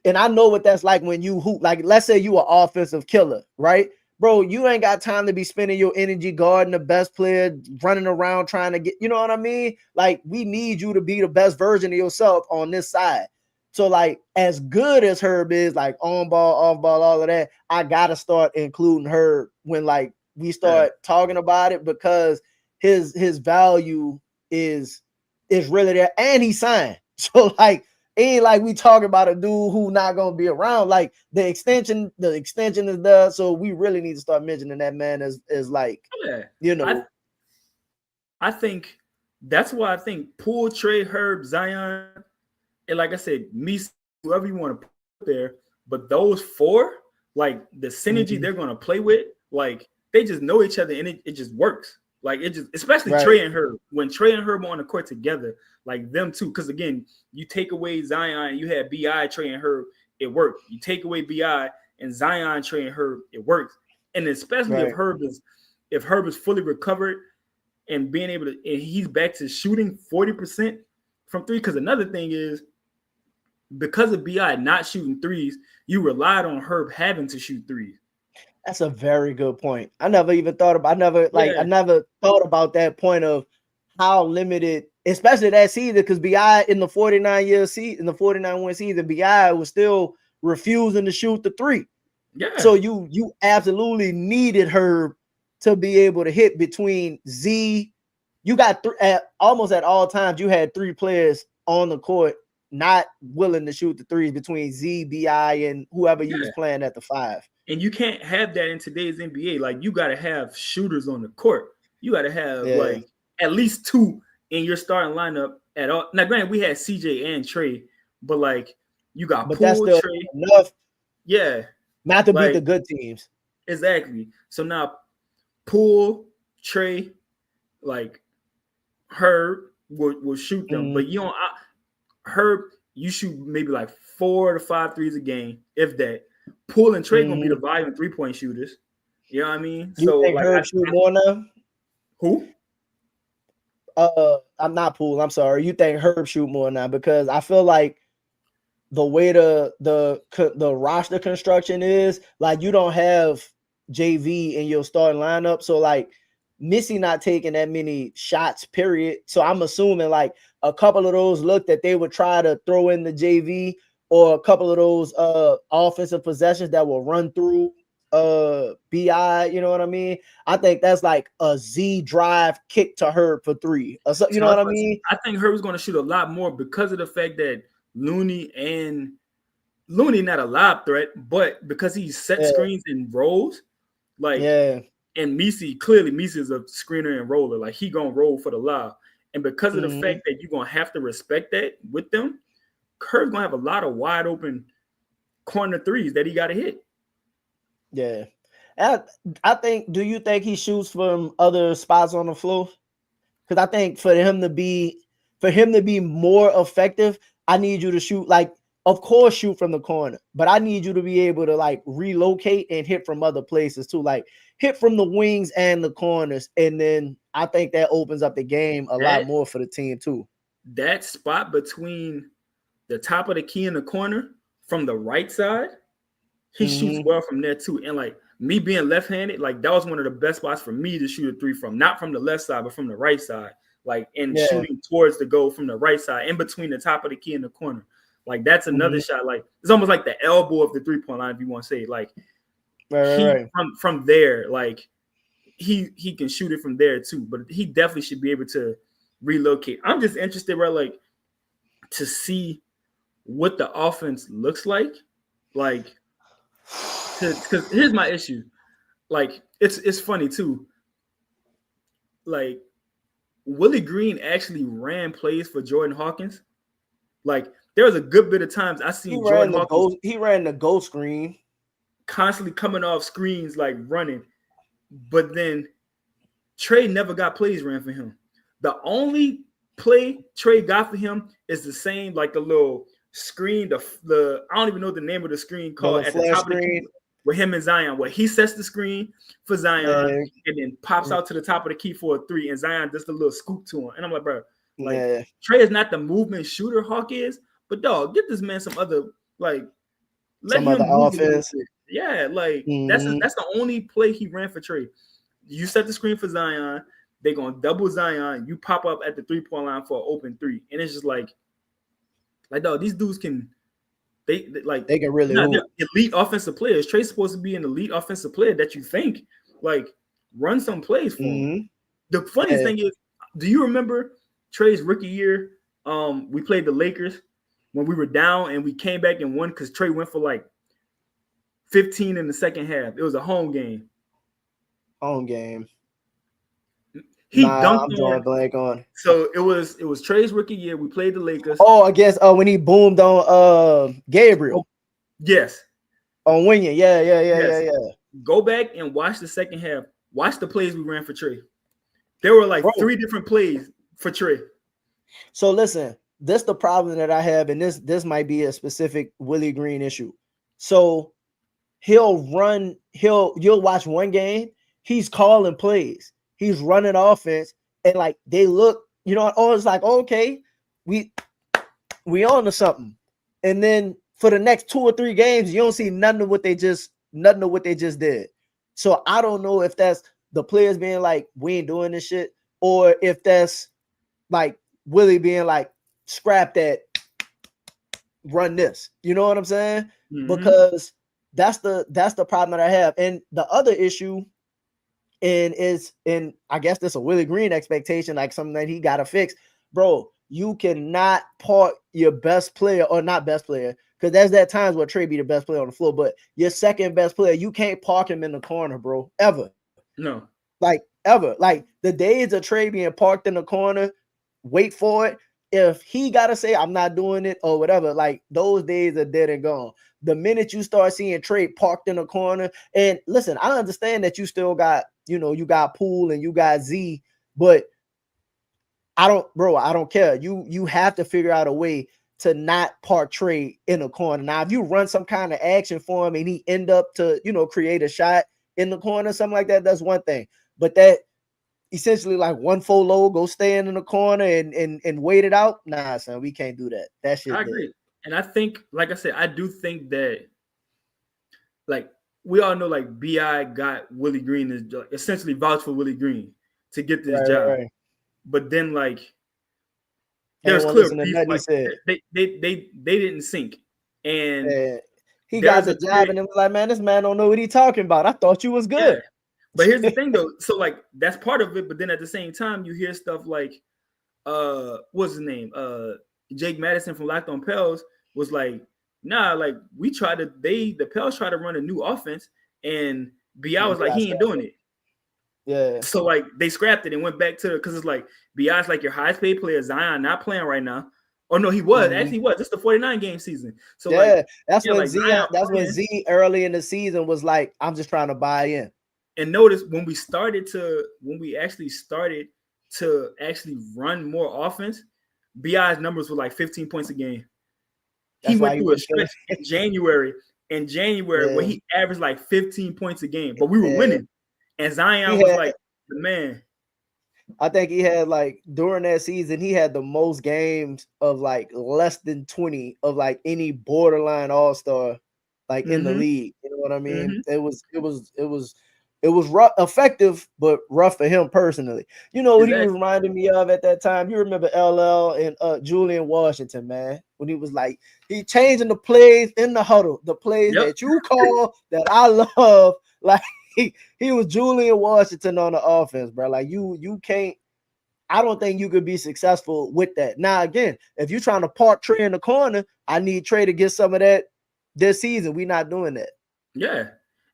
and I know what that's like when you hoop. Like, let's say you are offensive killer, right? Bro, you ain't got time to be spending your energy guarding the best player, running around trying to get, you know what I mean? Like, we need you to be the best version of yourself on this side. So, like, as good as Herb is, like on ball, off ball, all of that, I gotta start including Herb when like we start talking about it because his value is really there, and he signed. So like, it ain't like we talking about a dude who not gonna be around. Like the extension is there, so we really need to start mentioning that man as like, you know. I think that's why I think Poole, Trey, Herb, Zion, and like I said, me, whoever you want to put there, but those four, like the synergy they're gonna play with, like they just know each other and it just works. Like it just, especially Trey and Herb. When Trey and Herb are on the court together, like them two, because again, you take away Zion, you had BI, Trey, and Herb, it worked. You take away BI and Zion, Trey, and Herb, it works. And especially if Herb is fully recovered and being able to, and he's back to shooting 40% from three. Because another thing is, because of BI not shooting threes, you relied on Herb having to shoot threes. That's a very good point. I never thought about that point of how limited, especially that season, because BI in the 49-win season, BI was still refusing to shoot the three. Yeah. So you absolutely needed Herb to be able to hit between Z. You got almost at all times, you had three players on the court not willing to shoot the threes between Z, BI, and whoever you was playing at the five. And you can't have that in today's NBA. Like, you got to have shooters on the court. You got to have like at least two in your starting lineup at all. Now, granted, we had CJ and Trey, but like you got Poole, Trey, enough. Yeah, not to beat the good teams. Exactly. So now Poole, Trey, like Herb will shoot them, but you don't. Herb, you shoot maybe like 4 to 5 threes a game, if that. Poole and Trey gonna be the volume 3-point shooters. You know what I mean? You think Herb shoot more now? Who? I'm not Poole. I'm sorry. You think Herb shoot more now? Because I feel like the way the roster construction is, like you don't have JV in your starting lineup, so like Missy not taking that many shots, period. So I'm assuming like a couple of those look that they would try to throw in the JV, or a couple of those offensive possessions that will run through BI, you know what I mean? I think that's like a Z drive kick to Herb for three. You know what I mean? I think Herb's going to shoot a lot more because of the fact that Looney not a lob threat, but because he set screens and rolls, like and Misi is a screener and roller, like he gonna roll for the lob, and because of the fact that you're gonna have to respect that with them, Herb's gonna have a lot of wide open corner threes that he got to hit. Yeah, I think. Do you think he shoots from other spots on the floor? Because I think for him to be more effective, I need you to shoot, like, of course, shoot from the corner, but I need you to be able to like relocate and hit from other places too, like hit from the wings and the corners, and then I think that opens up the game a lot more for the team too. That spot between the top of the key in the corner from the right side, he shoots well from there too. And like me being left-handed, like that was one of the best spots for me to shoot a three from, not from the left side, but from the right side. Like, and shooting towards the goal from the right side, in between the top of the key and the corner. Like that's another shot. Like it's almost like the elbow of the 3-point line, if you want to say it. Like Right. From there, like he can shoot it from there too. But he definitely should be able to relocate. I'm just interested, right? Like to see what the offense looks like. Like because here's my issue. Like it's funny too. Like Willie Green actually ran plays for Jordan Hawkins. Like there was a good bit of times I seen Jordan Hawkins. He ran the ghost screen, constantly coming off screens like running, but then Trey never got plays ran for him. The only play Trey got for him is the same, like the little screen, the I don't even know the name of the screen called at the top of the key with him and Zion, where he sets the screen for Zion and then pops out to the top of the key for a 3, and Zion just a little scoop to him. And I'm like, bro, like Trey is not the movement shooter Hawk is, but dog, get this man some other like let him move offense. Yeah, like that's the only play he ran for Trey. You set the screen for Zion, they're gonna double Zion, you pop up at the 3-point line for an open 3, and it's just like dog, these dudes can they can really elite offensive players. Trey's supposed to be an elite offensive player that you think like run some plays for him. The funniest thing is, do you remember Trey's rookie year? We played the Lakers when we were down and we came back and won because Trey went for like 15 in the second half. It was a home game. He dunked I'm drawing blank on. So it was Trey's rookie year. We played the Lakers. Oh, I guess when he boomed on Gabriel. Yes. On Winion. Yeah. Go back and watch the second half. Watch the plays we ran for Trey. There were like 3 different plays for Trey. So listen, this the problem that I have, and this might be a specific Willie Green issue. So you'll watch one game, he's calling plays, he's running offense, and like they look, it's like, okay, we on to something. And then for the next 2 or 3 games, you don't see nothing of what they just did. So I don't know if that's the players being like, we ain't doing this shit, or if that's like Willie being like, scrap that, run this. You know what I'm saying? Because that's the problem that I have. And the other issue and I guess this a Willie Green expectation, like something that he gotta fix. Bro, you cannot park your best player, or not best player, because there's that times where Trey be the best player on the floor, but your second best player, you can't park him in the corner, bro. Ever. No. Like ever. Like the days of Trey being parked in the corner, wait for it. If he gotta say I'm not doing it or whatever, like those days are dead and gone. The minute you start seeing Trey parked in the corner, and listen, I understand that you still got, you got Poole and you got Z, but I don't care. You have to figure out a way to not park Trey in a corner. Now, if you run some kind of action for him and he end up to, create a shot in the corner, something like that, that's one thing. But that essentially like 1-4 low, go stand in the corner and wait it out. Nah, son, we can't do that. That shit. I agree. And I think, like I said, I do think that, like, we all know, like, B.I. got Willie Green, is essentially vouched for Willie Green to get this job. Right. But then, like, there's clear beef. Like, they didn't sync. And he got the job, and it was like, man, this man don't know what he's talking about. I thought you was good. Yeah. But here's the thing, though. So, like, that's part of it. But then at the same time, you hear stuff like, what's his name? Jake Madison from Locked On Pels was like, nah, like the Pels try to run a new offense, and B.I. was like, he ain't doing it. Yeah. So like they scrapped it and went back to, because it's like B.I.'s like your highest paid player, Zion not playing right now. Oh no, he was actually he was. It's the 49 game season. So yeah, that's when Z early in the season was like, I'm just trying to buy in. And notice when we actually started to run more offense, B.I.'s numbers were like 15 points a game. He went through a stretch in January where he averaged like 15 points a game, but we were winning. And Zion was like the man. I think he had, like, during that season, he had the most games of like less than 20 of like any borderline all-star like in the league. You know what I mean? It was It was rough, effective, but rough for him personally. You know what he was Exactly. reminding me of at that time? You remember LL and Julian Washington, man, when he was like, he changing the plays in the huddle, the plays Yep. that you call that I love. Like he was Julian Washington on the offense, bro. Like you can't. I don't think you could be successful with that. Now, again, if you're trying to park Trey in the corner, I need Trey to get some of that this season. We're not doing that. Yeah.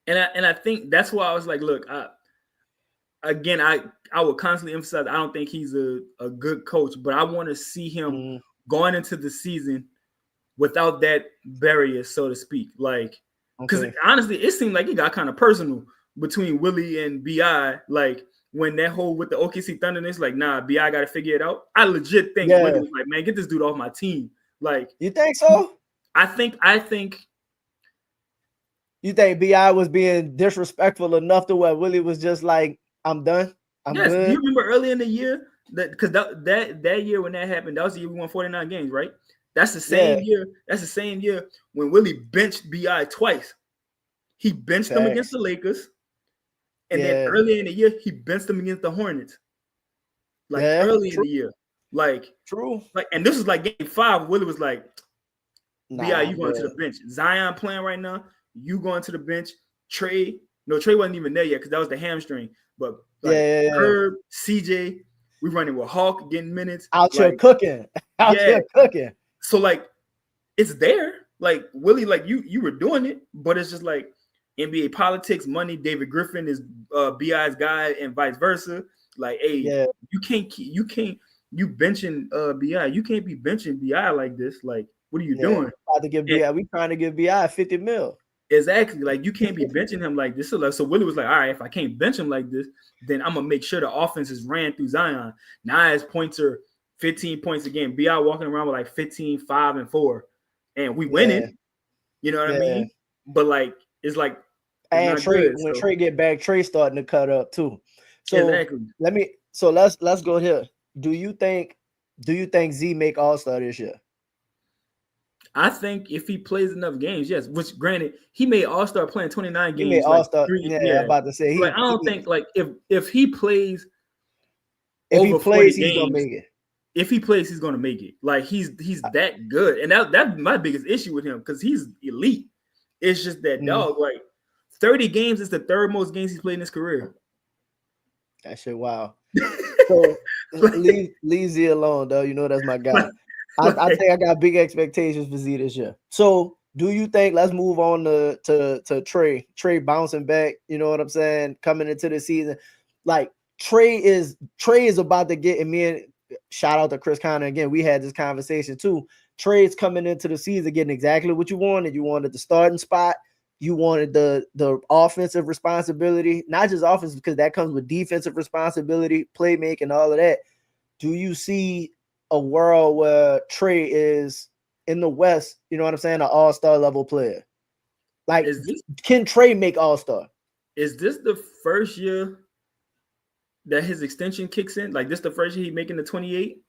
And I think that's why I was like, look, I would constantly emphasize I don't think he's a good coach, but I want to see him going into the season without that barrier, so to speak. Like, because honestly, it seemed like it got kind of personal between Willie and BI. Like when that whole with the OKC Thunder, it's like, nah, BI got to figure it out. I legit think Willie was like, man, get this dude off my team. Like, you think so? I think. You think BI was being disrespectful enough to where Willie was just like, I'm done. I'm good. You remember early in the year because that year when that happened, that was the year we won 49 games, right? That's the same year. That's the same year when Willie benched BI twice. He benched them against the Lakers, and then early in the year he benched them against the Hornets. Like early in the year, like and this was like game 5. Willie was like, "BI, you going to the bench? Zion playing right now. You going to the bench? Trey wasn't even there yet because that was the hamstring. But like Herb, CJ, we running with Hawk getting minutes out here cooking, cooking. So like, it's there. Like Willie, like you were doing it, but it's just like NBA politics, money. David Griffin is BI's guy, and vice versa. Like, hey, you benching BI. You can't be benching BI like this. Like, what are you doing? We trying to give BI 50 mil. Exactly. Like, you can't be benching him like this. So Willie was like, all right, if I can't bench him like this, then I'm gonna make sure the offense is ran through Zion. Now his points are 15 points a game. BI walking around with like 15, 5, and 4, and we winning. You know what I mean? But like, it's like, and Trey, when Trey get back, Trey starting to cut up too. So let's go here. Do you think Z make All-Star this year? I think if he plays enough games, yes. Which, granted, he made All-Star playing 29 games. He made All-Star. I'm about to say. I don't think like if he plays, he's gonna make it. If he plays, he's gonna make it. Like he's that good, and that's my biggest issue with him because he's elite. It's just that dog. Like 30 games is the third most games he's played in his career. That shit, wow. So leave Z alone, though. You know that's my guy. I think I got big expectations for Z this year. So do you think, let's move on to Trey. Trey bouncing back, you know what I'm saying, coming into the season. Like Trey is about to get, and me and shout out to Chris Conner again. We had this conversation too. Trey's coming into the season getting exactly what you wanted. You wanted the starting spot. You wanted the offensive responsibility, not just offensive, because that comes with defensive responsibility, playmaking, all of that. Do you see a world where Trey is in the West, you know what I'm saying, an all-star level player? Like, can Trey make all-star? Is this the first year that his extension kicks in? Like, this the first year he's making the 28?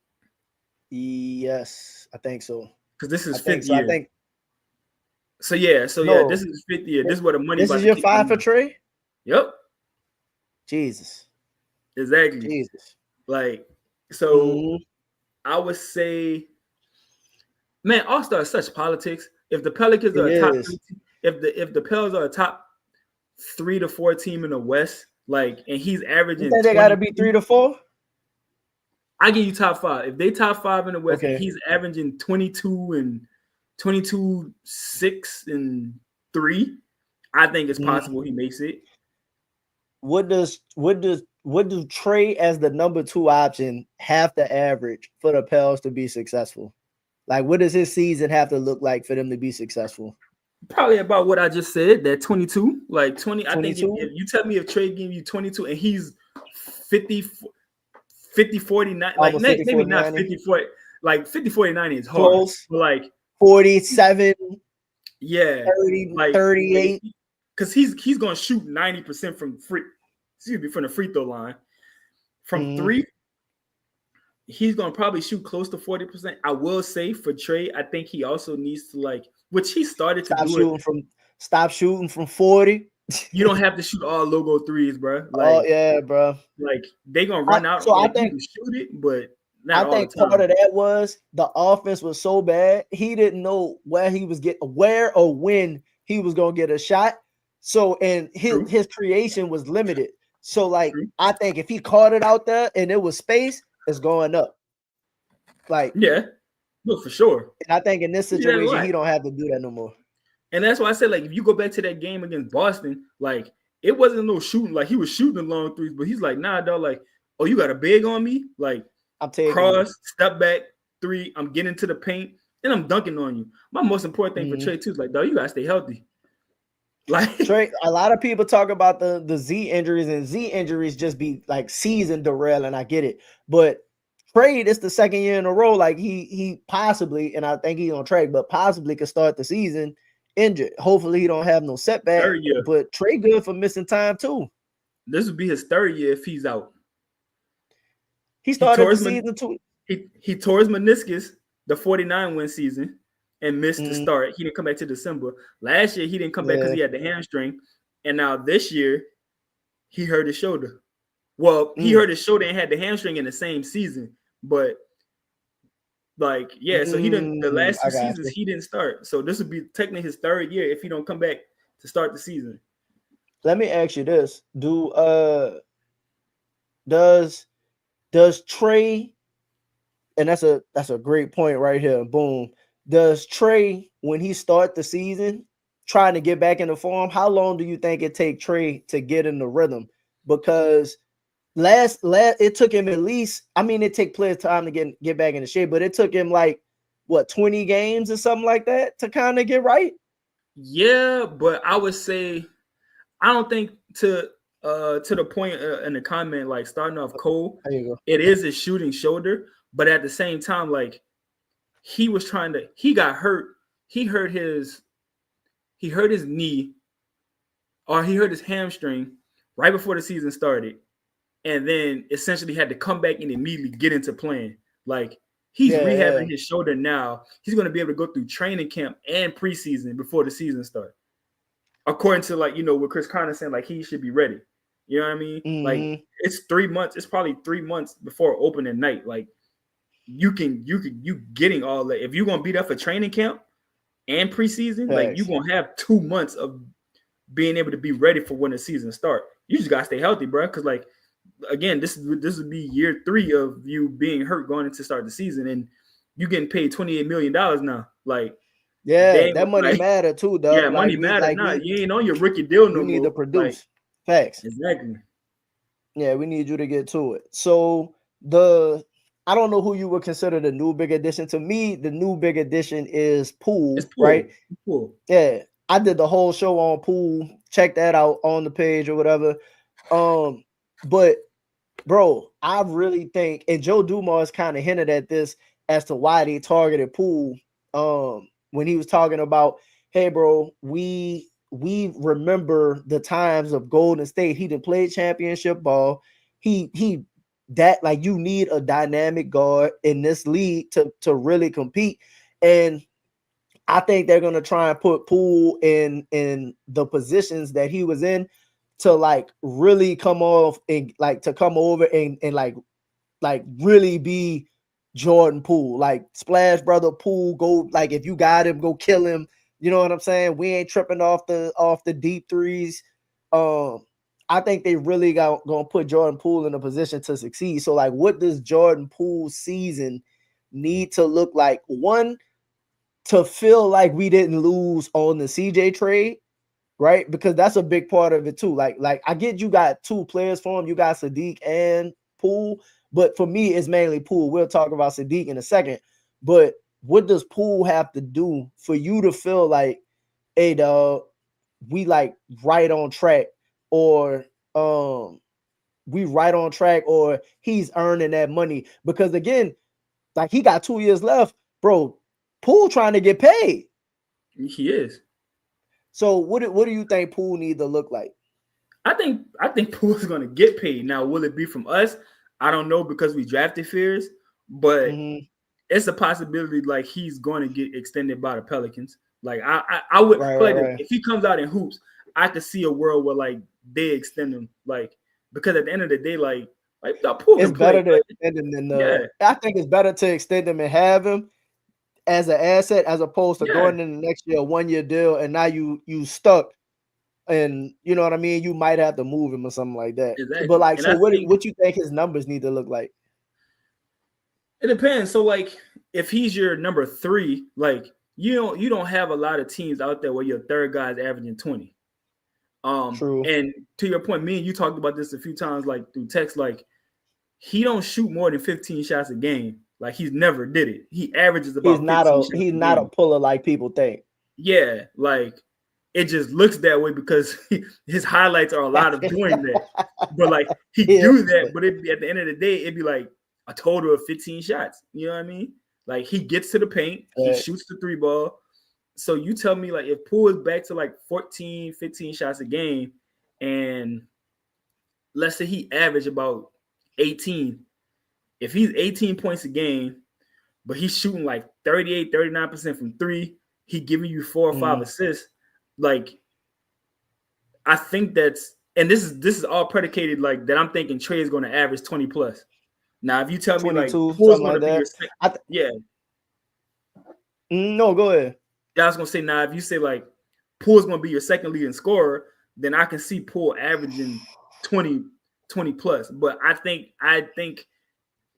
Yes, I think so. Because this is fifth year. This is his 5th year. This is where the money. This is year 5 for Trey? Yep. Jesus. Exactly. Jesus. Like, so I would say, man, All-Star is such politics. If the Pelicans are a top 3, if the Pels are a top 3 to 4 team in the West, like, and he's averaging, you think they got to be 3 to 4? I give you top 5. If they top 5 in the West, and he's averaging 22 and 22, 6, and 3, I think it's possible he makes it. What does Trey as the number 2 option have to average for the Pels to be successful? Like, what does his season have to look like for them to be successful? Probably about what I just said, that 22. Like 20. 22? I think if you tell me if Trey gave you 22 and he's 50, 49, like 50, maybe 40, not 50, 40, like 50, 40, 90 is hard. Close. But like 47, 30, like 38. Because he's gonna shoot 90% from the free throw line. From 3, he's gonna probably shoot close to 40%. I will say for Trey, I think he also needs to, like, which he started to stop shooting from 40. You don't have to shoot all logo threes, bro. Oh yeah, bro. Like they gonna run out. So I Like you think can shoot it, but not I all the think part time. of that was the offense was so bad he didn't know where he was where or when he was gonna get a shot. So and True, his creation was limited. So like true. I think if he caught it out there and it was space, it's going up. Like, Yeah, no, for sure. and I think in this You see that a situation lot. he don't have to do that no more. And that's why I said, like, if you go back to that game against Boston, like, it wasn't no shooting. Like, he was shooting long threes, but he's like, nah, dog, like, oh, you got a big on me? Like, I'm taking you. cross, step back, three, I'm getting to the paint, and I'm dunking on you. My most important thing for Trey, too, is like, dog, you got to stay healthy. Like, Trey, a lot of people talk about the Z injuries, and Z injuries just be like season derail, and I get it. But Trey, it's the second year in a row. Like he possibly, and I think he's on track, but possibly could start the season injured. Hopefully, he don't have no setback. third year. But Trey good for missing time too. This would be his third year if he's out. He He started tore the his, season too. he tore his meniscus the 49 win season and missed the start. He didn't come back to December. Last year, he didn't come back because he had the hamstring. And now this year, he hurt his shoulder. Well, he hurt his shoulder and had the hamstring in the same season. But, like, yeah, so he didn't, the last two seasons, he didn't start. So this would be technically his third year if he don't come back to start the season. Let me ask you this. Does Trey, and that's a great point right here. Boom. Does Trey, when he start the season, trying to get back into form, how long do you think it take Trey to get in the rhythm? Because last it took him at least, I mean, it take players time to get back into shape, but it took him like what 20 games or something like that to kind of get right. Yeah, but I would say I don't think to the point in the comment, like starting off cold, it is a shooting shoulder, but at the same time, like he got hurt. He hurt his knee, or he hurt his hamstring right before the season started, and then essentially had to come back and immediately get into playing. Like he's rehabbing his shoulder now. He's going to be able to go through training camp and preseason before the season starts. According to what Chris Conner saying, like he should be ready. You know what I mean? Like it's 3 months. It's probably 3 months before opening night. Like you getting all that. If you're gonna be there for training camp and preseason, like you're gonna have 2 months of being able to be ready for when the season start. You just gotta stay healthy, bro. Because like again, this would be year 3 of you being hurt going into start the season, and you getting paid $28 million now. Like that money matter too, dog. Yeah, money matter. Nah, you ain't on your rookie deal no more. You need to produce. Like, facts. Exactly. Yeah, we need you to get to it. So I don't know who you would consider the new big addition. To me, the new big addition is Poole, right? Poole. Yeah, I did the whole show on Poole. Check that out on the page or whatever. But bro, I really think, and Joe Dumars kind of hinted at this as to why they targeted Poole. When he was talking about, hey, bro, we remember the times of Golden State. He didn't play championship ball. He that like you need a dynamic guard in this league to really compete. And I think they're gonna try and put Poole in the positions that he was in to like really come off and like to come over and like really be Jordan Poole, like splash brother Poole. Go like if you got him, go kill him. You know what I'm saying? We ain't tripping off the deep threes. I think they really gonna put Jordan Poole in a position to succeed. So like, what does Jordan Poole's season need to look like? One, to feel like we didn't lose on the CJ trade, right? Because that's a big part of it too. Like I get you got 2 players for him. You got Sadiq and Poole. But for me, it's mainly Poole. We'll talk about Sadiq in a second. But what does Poole have to do for you to feel like, hey, dog, we like right on track, or we right on track, or he's earning that money? Because again, like he got 2 years left, bro. Poole trying to get paid. He is. So what do you think Poole need to look like? I think Poole is going to get paid. Now, will it be from us? I don't know, because we drafted Fears, but it's a possibility like he's going to get extended by the Pelicans. Like I would, if he comes out in hoops, I could see a world where like they extend him, like because at the end of the day, like Poole It's can play. better to extend him than Yeah. I think it's better to extend him and have him as an asset as opposed to going in the next year, 1 year deal, and now you stuck. And you know what I mean? You might have to move him or something like that. Exactly. But like, And so I think what you think his numbers need to look like? it depends. So like if he's your number 3, like you don't have a lot of teams out there where your third guy is averaging 20. True. And to your point, me and you talked about this a few times, like through text, like he don't shoot more than 15 shots a game. Like he's never did it. He averages about 15 shots he's a not game. a puller like people think. Yeah, like it just looks that way because his highlights are a lot of doing that. But like he do that, but it'd be, at the end of the day, it'd be like a total of 15 shots. You know what I mean? Like he gets to the paint, he shoots the 3 ball. So you tell me, like, if Poole is back to like 14, 15 shots a game, and let's say he averaged about 18. If he's 18 points a game, but he's shooting like 38, 39% from 3, he giving you 4 or 5 assists, like I think that's, and this is all predicated like that I'm thinking Trey is going to average 20 plus. Now, if you tell me like Poole's going to be your second, yeah. No, go ahead. Yeah, I was going to say, now, if you say like Poole's going to be your second leading scorer, then I can see Poole averaging 20 plus. But I think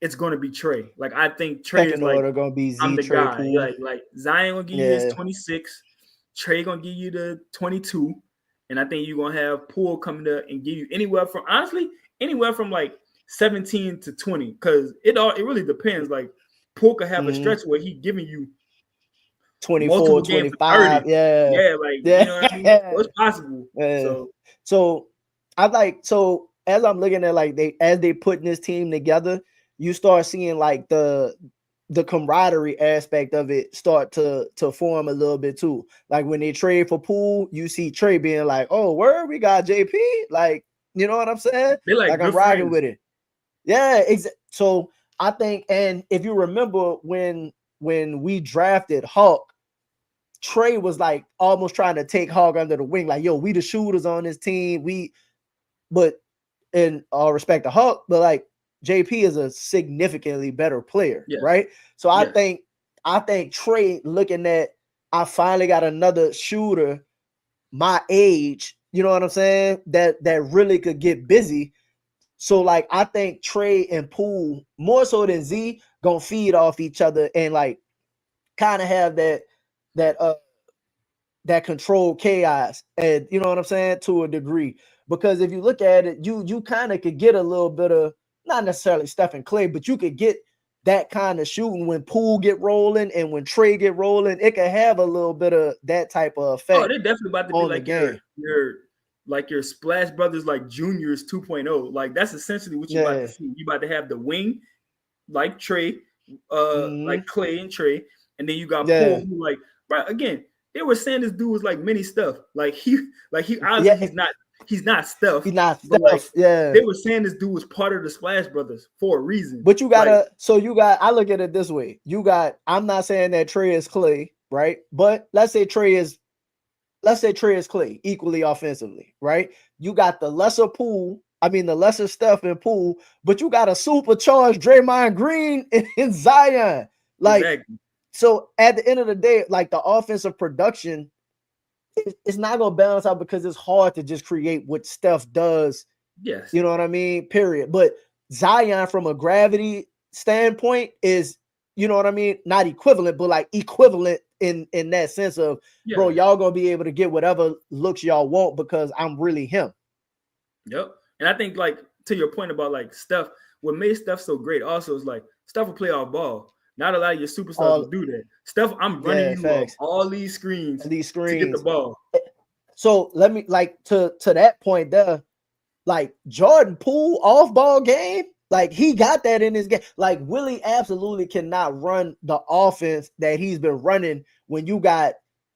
it's going to be Trey. Like I think Trey second is like order going to be Z, I'm the Trey, guy. Poole. Like Zion going to give you his 26. Trey going to give you the 22. And I think you're going to have Poole coming up and give you anywhere from like 17 to 20. Because it really depends. Like Poole could have a stretch where he's giving you 24, 25. Yeah. You know what I mean? So it's possible. So I like, so as I'm looking at like as they putting this team together, you start seeing like the camaraderie aspect of it start to form a little bit too. Like when they trade for Poole, you see Trey being like, "Oh, where we got JP?" Like, you know what I'm saying? They like I'm rocking with it. Yeah, so I think, and if you remember when we drafted Hawk, Trey was like almost trying to take Hawk under the wing, like, "Yo, we the shooters on this team." But in all respect to Hawk, but like JP is a significantly better player, right? So I think Trey looking at, I finally got another shooter my age, you know what I'm saying, that really could get busy. So like I think Trey and Poole more so than Z gonna feed off each other and like kind of have that controlled chaos, and you know what I'm saying, to a degree. Because if you look at it, you kind of could get a little bit of, not necessarily Stephen Clay, but you could get that kind of shooting when Poole get rolling and when Trey get rolling. It could have a little bit of that type of effect. Oh, they're definitely about to be like your Splash Brothers, like Juniors 2.0. Like that's essentially what you're about to see. You about to have the wing like Trey, like Clay and Trey, and then you got Poole, who like, right, again, they were saying this dude was like mini stuff. Like he obviously he's not stuff. He's not stuff. Like, they were saying this dude was part of the Splash Brothers for a reason. But you gotta, I look at it this way. I'm not saying that Trey is Clay, right? But let's say Trey is Clay equally offensively, right? You got the lesser Steph and Poole, but you got a supercharged Draymond Green and Zion. Like, exactly. So at the end of the day, like the offensive production, it's not gonna balance out because it's hard to just create what Steph does. Yes. You know what I mean? Period. But Zion, from a gravity standpoint, is, you know what I mean, not equivalent, but like equivalent in that sense of, bro, y'all gonna be able to get whatever looks y'all want because I'm really him. Yep. And I think, like, to your point about like Steph, what made Steph so great also is like Steph will play off ball. Not a lot of your superstars will do that. Steph, I'm running you off all these screens to get the ball. So let me, like, to that point there, like Jordan Poole off ball game, like he got that in his game. Like Willie absolutely cannot run the offense that he's been running when you got,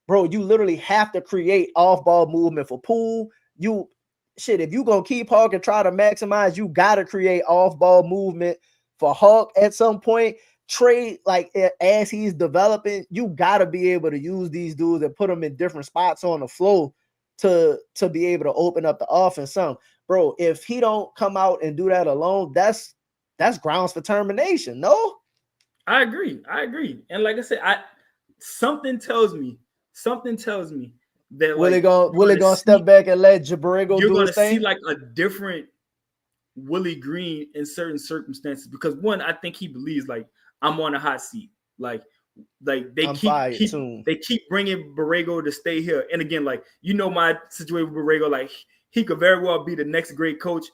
bro, you literally have to create off ball movement for Poole. If you gonna keep Hawk and try to maximize, you gotta create off ball movement for Hawk at some point. Trey, like as he's developing, you gotta be able to use these dudes and put them in different spots on the floor to be able to open up the offense some. Bro, if he don't come out and do that alone, that's grounds for termination. No? I agree. And like I said, something tells me that Will like it gonna step back and let Borrego you're do his gonna see thing? like a different Willie Green in certain circumstances, because one, I think he believes like I'm on a hot seat. Like they I'm keep fired soon. they keep bringing Borrego to stay here. And again, like my situation with Borrego, like he could very well be the next great coach.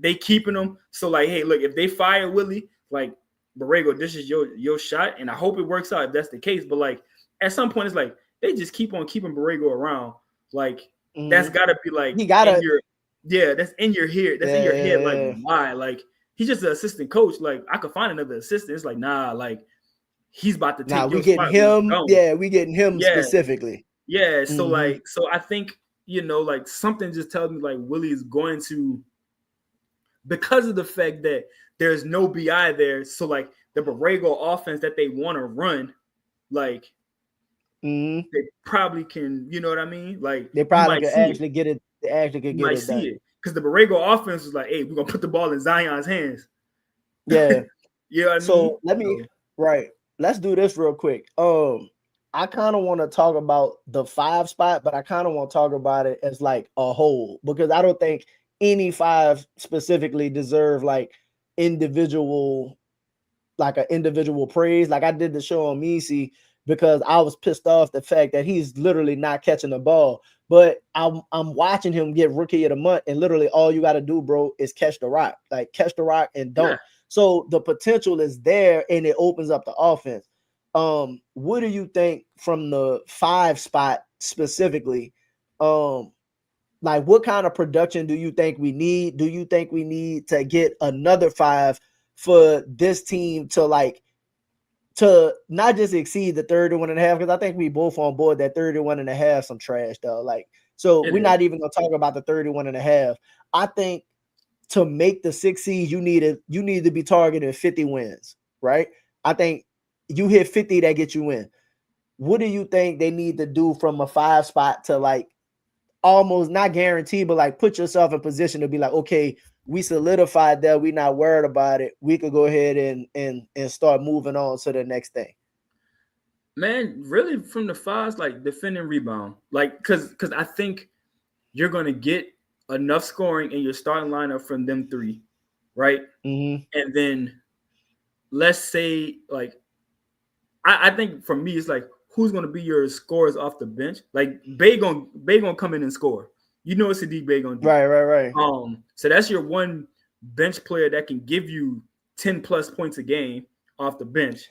They keeping him. So like, hey, look, if they fire Willie, like Borrego, this is your shot, and I hope it works out if that's the case. But like at some point, it's like they just keep on keeping Borrego around. Like that's gotta be like he gotta that's in your head. That's in your head. Like why? Like he's just an assistant coach. Like I could find another assistant. It's like nah, like he's about to take your spot. We getting him specifically. Yeah. So like, so I think, like something just tells me like Willie is going to, because of the fact that there's no BI there. So like the Borrego offense that they want to run, like they probably can, you know what I mean? Like they probably could actually get it. They actually could get it done. Because the Borrego offense was like, hey, we're gonna put the ball in Zion's hands. Yeah. You know what I mean? So let's do this real quick. I kind of want to talk about the 5 spot, but I kind of want to talk about it as like a whole, because I don't think any 5 specifically deserve like individual praise. Like I did the show on Misi because I was pissed off the fact that he's literally not catching the ball. But I'm watching him get rookie of the month, and literally all you got to do, bro, is catch the rock. Like catch the rock and dunk. Yeah. So the potential is there, and it opens up the offense. What do you think from the 5 spot specifically? Like what kind of production do you think we need? Do you think we need to get another 5 for this team to not just exceed the 31.5? Because I think we both on board that 31.5 some trash though. Like, so we're not even gonna talk about the 31.5. I think to make the 6 seed, you need to be targeting 50 wins, right? I think you hit 50, that gets you in. What do you think they need to do from a 5 spot to like almost not guarantee, but like put yourself in position to be like, okay, we solidified that, we're not worried about it, we could go ahead and start moving on to the next thing? Man, really from the 5s, like defend and rebound. Like because I think you're gonna get enough scoring in your starting lineup from them 3, right? And then let's say like I think for me it's like who's gonna be your scorers off the bench? Like Bay gonna come in and score. You know what Sadiq Bay gonna do. Right. So that's your one bench player that can give you 10 plus points a game off the bench.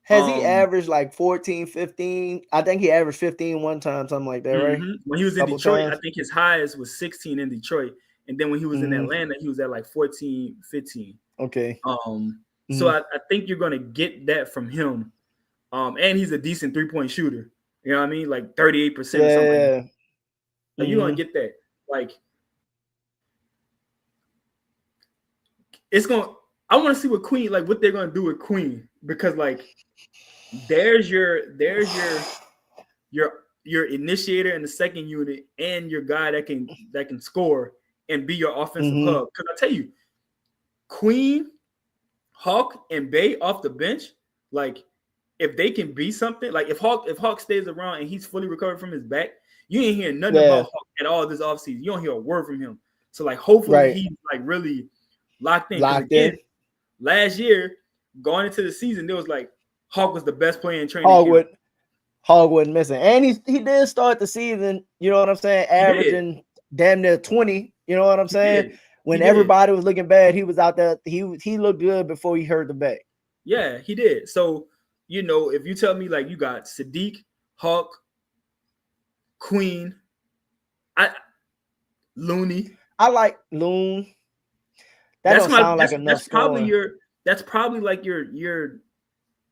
Has he averaged like 14, 15? I think he averaged 15 one time, something like that, right? When he was in Detroit, I think his highest was 16 in Detroit. And then when he was in Atlanta, he was at like 14, 15. Okay. So I think you're going to get that from him. And he's a decent 3-point shooter. You know what I mean? Like 38% or something like that. Like you're going to get that. Like I want to see what they're going to do with Queen, because like there's your initiator in the second unit and your guy that can score and be your offensive hub. Because I tell you, Queen, Hawk, and Bay off the bench, like if they can be something, like if Hawk stays around and he's fully recovered from his back, you ain't hearing nothing about Hawk at all this offseason. You don't hear a word from him. So like hopefully he's like really locked in. Again, last year going into the season, there was like Hawk was the best player in training camp. Hawk wasn't missing. And he did start the season, you know what I'm saying, averaging damn near 20, you know what I'm saying? When everybody was looking bad, he was out there. He looked good before he hurt the back. Yeah, he did. So, if you tell me like you got Sadiq, Hawk, Queen, Looney. I like Loon. That's probably like your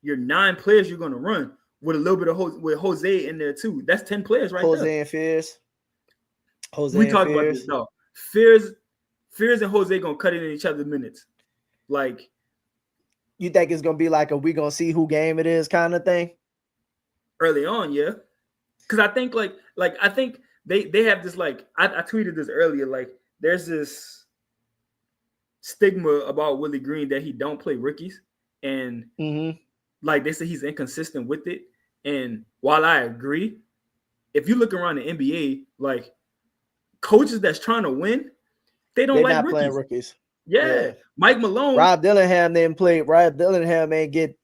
9 players you're gonna run with a little bit of with Jose in there too. That's 10 players right there. Jose and Fears. We talked about this. No, Fears and Jose gonna cut it in each other's minutes. Like, you think it's gonna be like we gonna see who game it is kind of thing? Early on, yeah. Because I think like I think they have this like I tweeted this earlier. Like there's this stigma about Willie Green that he don't play rookies, and like they say he's inconsistent with it. And while I agree, if you look around the NBA, like coaches that's trying to win, they don't They're like not playing rookies. rookies. Yeah. Mike Malone. Rob Dillingham didn't play. Rob Dillingham ain't get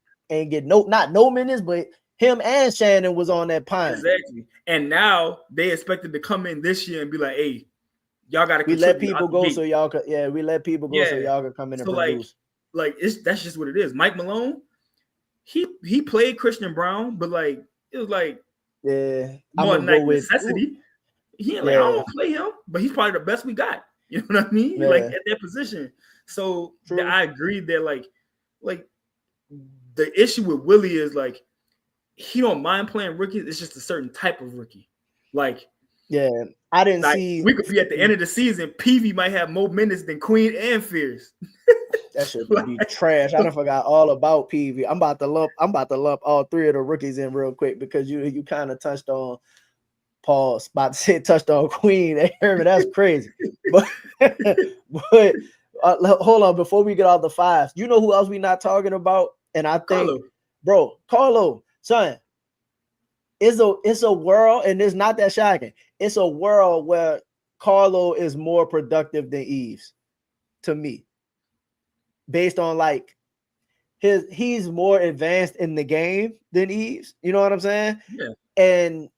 no minutes, but him and Shannon was on that pine. Exactly. And now they expected to come in this year and be like, hey, y'all gotta we let people go so y'all could we let people go so y'all could come in and produce. Like that's just what it is. Mike Malone, he played Christian Brown, but like it was like more like necessity. He ain't like I don't play him, but he's probably the best we got. You know what I mean? Like at that position. So I agree that like the issue with Willie is like he don't mind playing rookies. It's just a certain type of rookie. Like I didn't see. We could be at the end of the season. Peavy might have more minutes than Queen and Fierce. That should be trash. I done forgot all about Peavy. I'm about to lump all three of the rookies in real quick because you kind of touched on Paul's about to say touched on Queen. Hey, that's crazy. But hold on before we get all the fives. You know who else we not talking about? And I think, Carlo, son, it's a world, and it's not that shocking. It's a world where Carlo is more productive than Eves, to me. Based on like he's more advanced in the game than Eves. You know what I'm saying? Yeah. And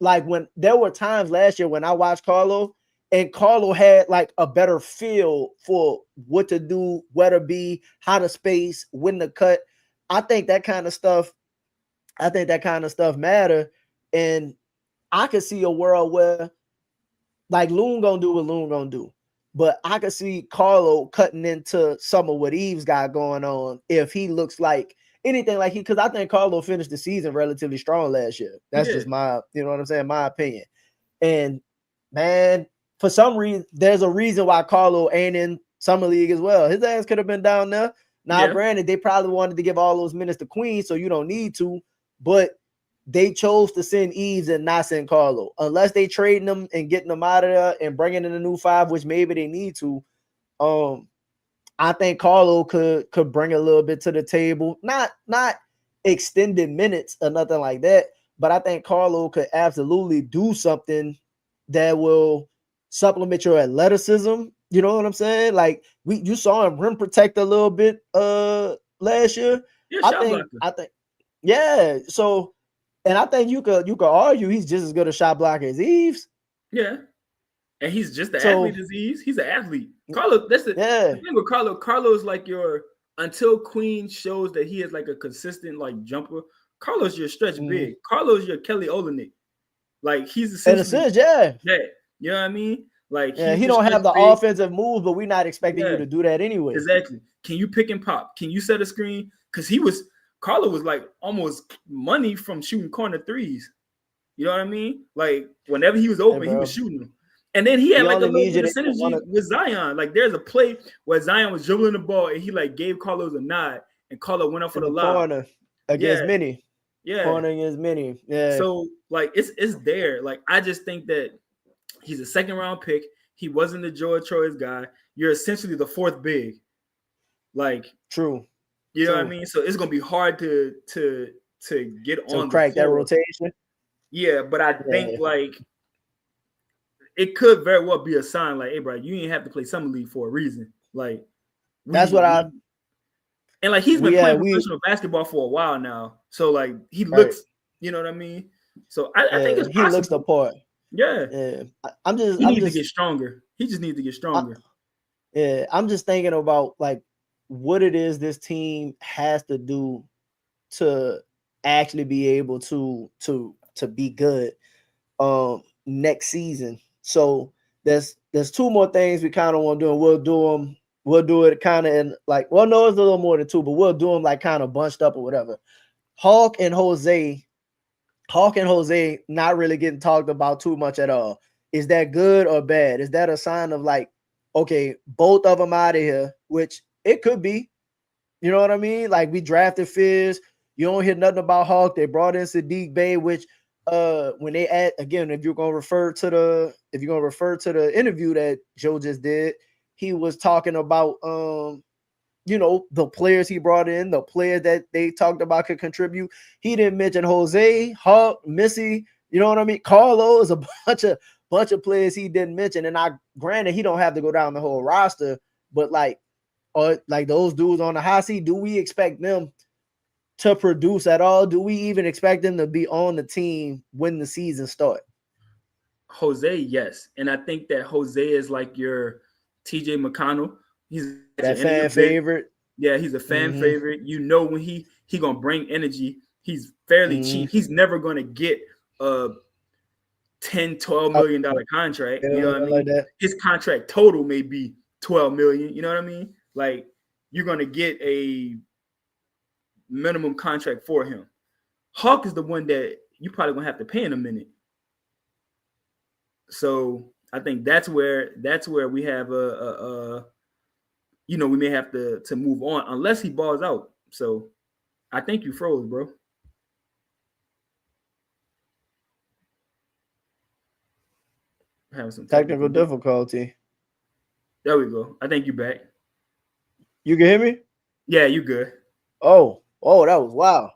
like when there were times last year when I watched Carlo, and Carlo had like a better feel for what to do, where to be, how to space, when to cut. I think that kind of stuff matter. And I could see a world where like Loon gonna do what Loon gonna do. But I could see Carlo cutting into some of what Eves got going on if he looks like anything like because I think Carlo finished the season relatively strong last year. That's just my, you know what I'm saying, my opinion. And man, for some reason, there's a reason why Carlo ain't in summer league as well. His ass could have been down there. Now, granted, they probably wanted to give all those minutes to Queen, so you don't need to, but they chose to send Eves and not send Carlo. Unless they trading them and getting them out of there and bringing in a new five, which maybe they need to. I think Carlo could bring a little bit to the table. Not extended minutes or nothing like that, but I think Carlo could absolutely do something that will supplement your athleticism. You know what I'm saying? Like you saw him rim protect a little bit last year. I think so. And I think you could argue he's just as good a shot blocker as Eves. Yeah. And he's just the athlete as Eves. He's an athlete. Carlo, that's the thing with Carlo. Carlo is like until Queen shows that he is like a consistent like jumper. Carlo's your stretch big. Carlo's your Kelly Olynyk. Like he's essentially you know what I mean? Like he don't have the offensive moves, but we're not expecting you to do that anyway. Exactly. Can you pick and pop? Can you set a screen? Because Carlo was like almost money from shooting corner threes. You know what I mean? Like whenever he was open, he was shooting them. And then he had like a little bit of synergy with Zion. Like there's a play where Zion was dribbling the ball and he like gave Carlos a nod and Carlo went up for the lob. Corner against Mini. Yeah. Corner against Mini. Yeah. So like it's there. Like I just think that he's a second round pick. He wasn't the George Troy's guy. You're essentially the fourth big. Like true. You know what I mean? So it's gonna be hard to get on crack that rotation. Yeah, but I think like it could very well be a sign like, hey, bro, you ain't have to play summer league for a reason. Like that's what I and like he's been playing professional basketball for a while now. So like he looks, you know what I mean? So I think it's possible. He looks the part. Yeah. He needs to get stronger. He just needs to get stronger. I'm just thinking about like what it is this team has to do to actually be able to be good next season. So there's two more things we kind of want to do, and we'll do it kind of in like, well, no, it's a little more than two, but we'll do them like kind of bunched up or whatever. Hawk and Jose not really getting talked about too much at all. Is that good or bad? Is that a sign of like, okay, both of them out of here, which it could be, you know what I mean? Like we drafted Fizz. You don't hear nothing about Hawk. They brought in Sadiq Bey, which when they add again, if you're gonna refer to the interview that Joe just did, he was talking about the players he brought in, the players that they talked about could contribute. He didn't mention Jose, Hawk, Missy, you know what I mean? Carlo is a bunch of players he didn't mention. And granted, he don't have to go down the whole roster, but like those dudes on the hot seat, do we expect them to produce at all? Do we even expect them to be on the team when the season starts? Jose, yes. And I think that Jose is like your TJ McConnell. He's that fan favorite. Yeah, he's a fan favorite. You know, when he gonna bring energy, he's fairly cheap. He's never gonna get a $10-12 million contract. You know what I mean? Like his contract total may be $12 million. You know what I mean? Like you're gonna get a minimum contract for him. Hawk is the one that you probably gonna have to pay in a minute. So I think that's where we have we may have to move on unless he balls out. So I think you froze, bro. Having some technical difficulty. There we go. I think you're back. You can hear me? Yeah, you good. Oh, that was wow.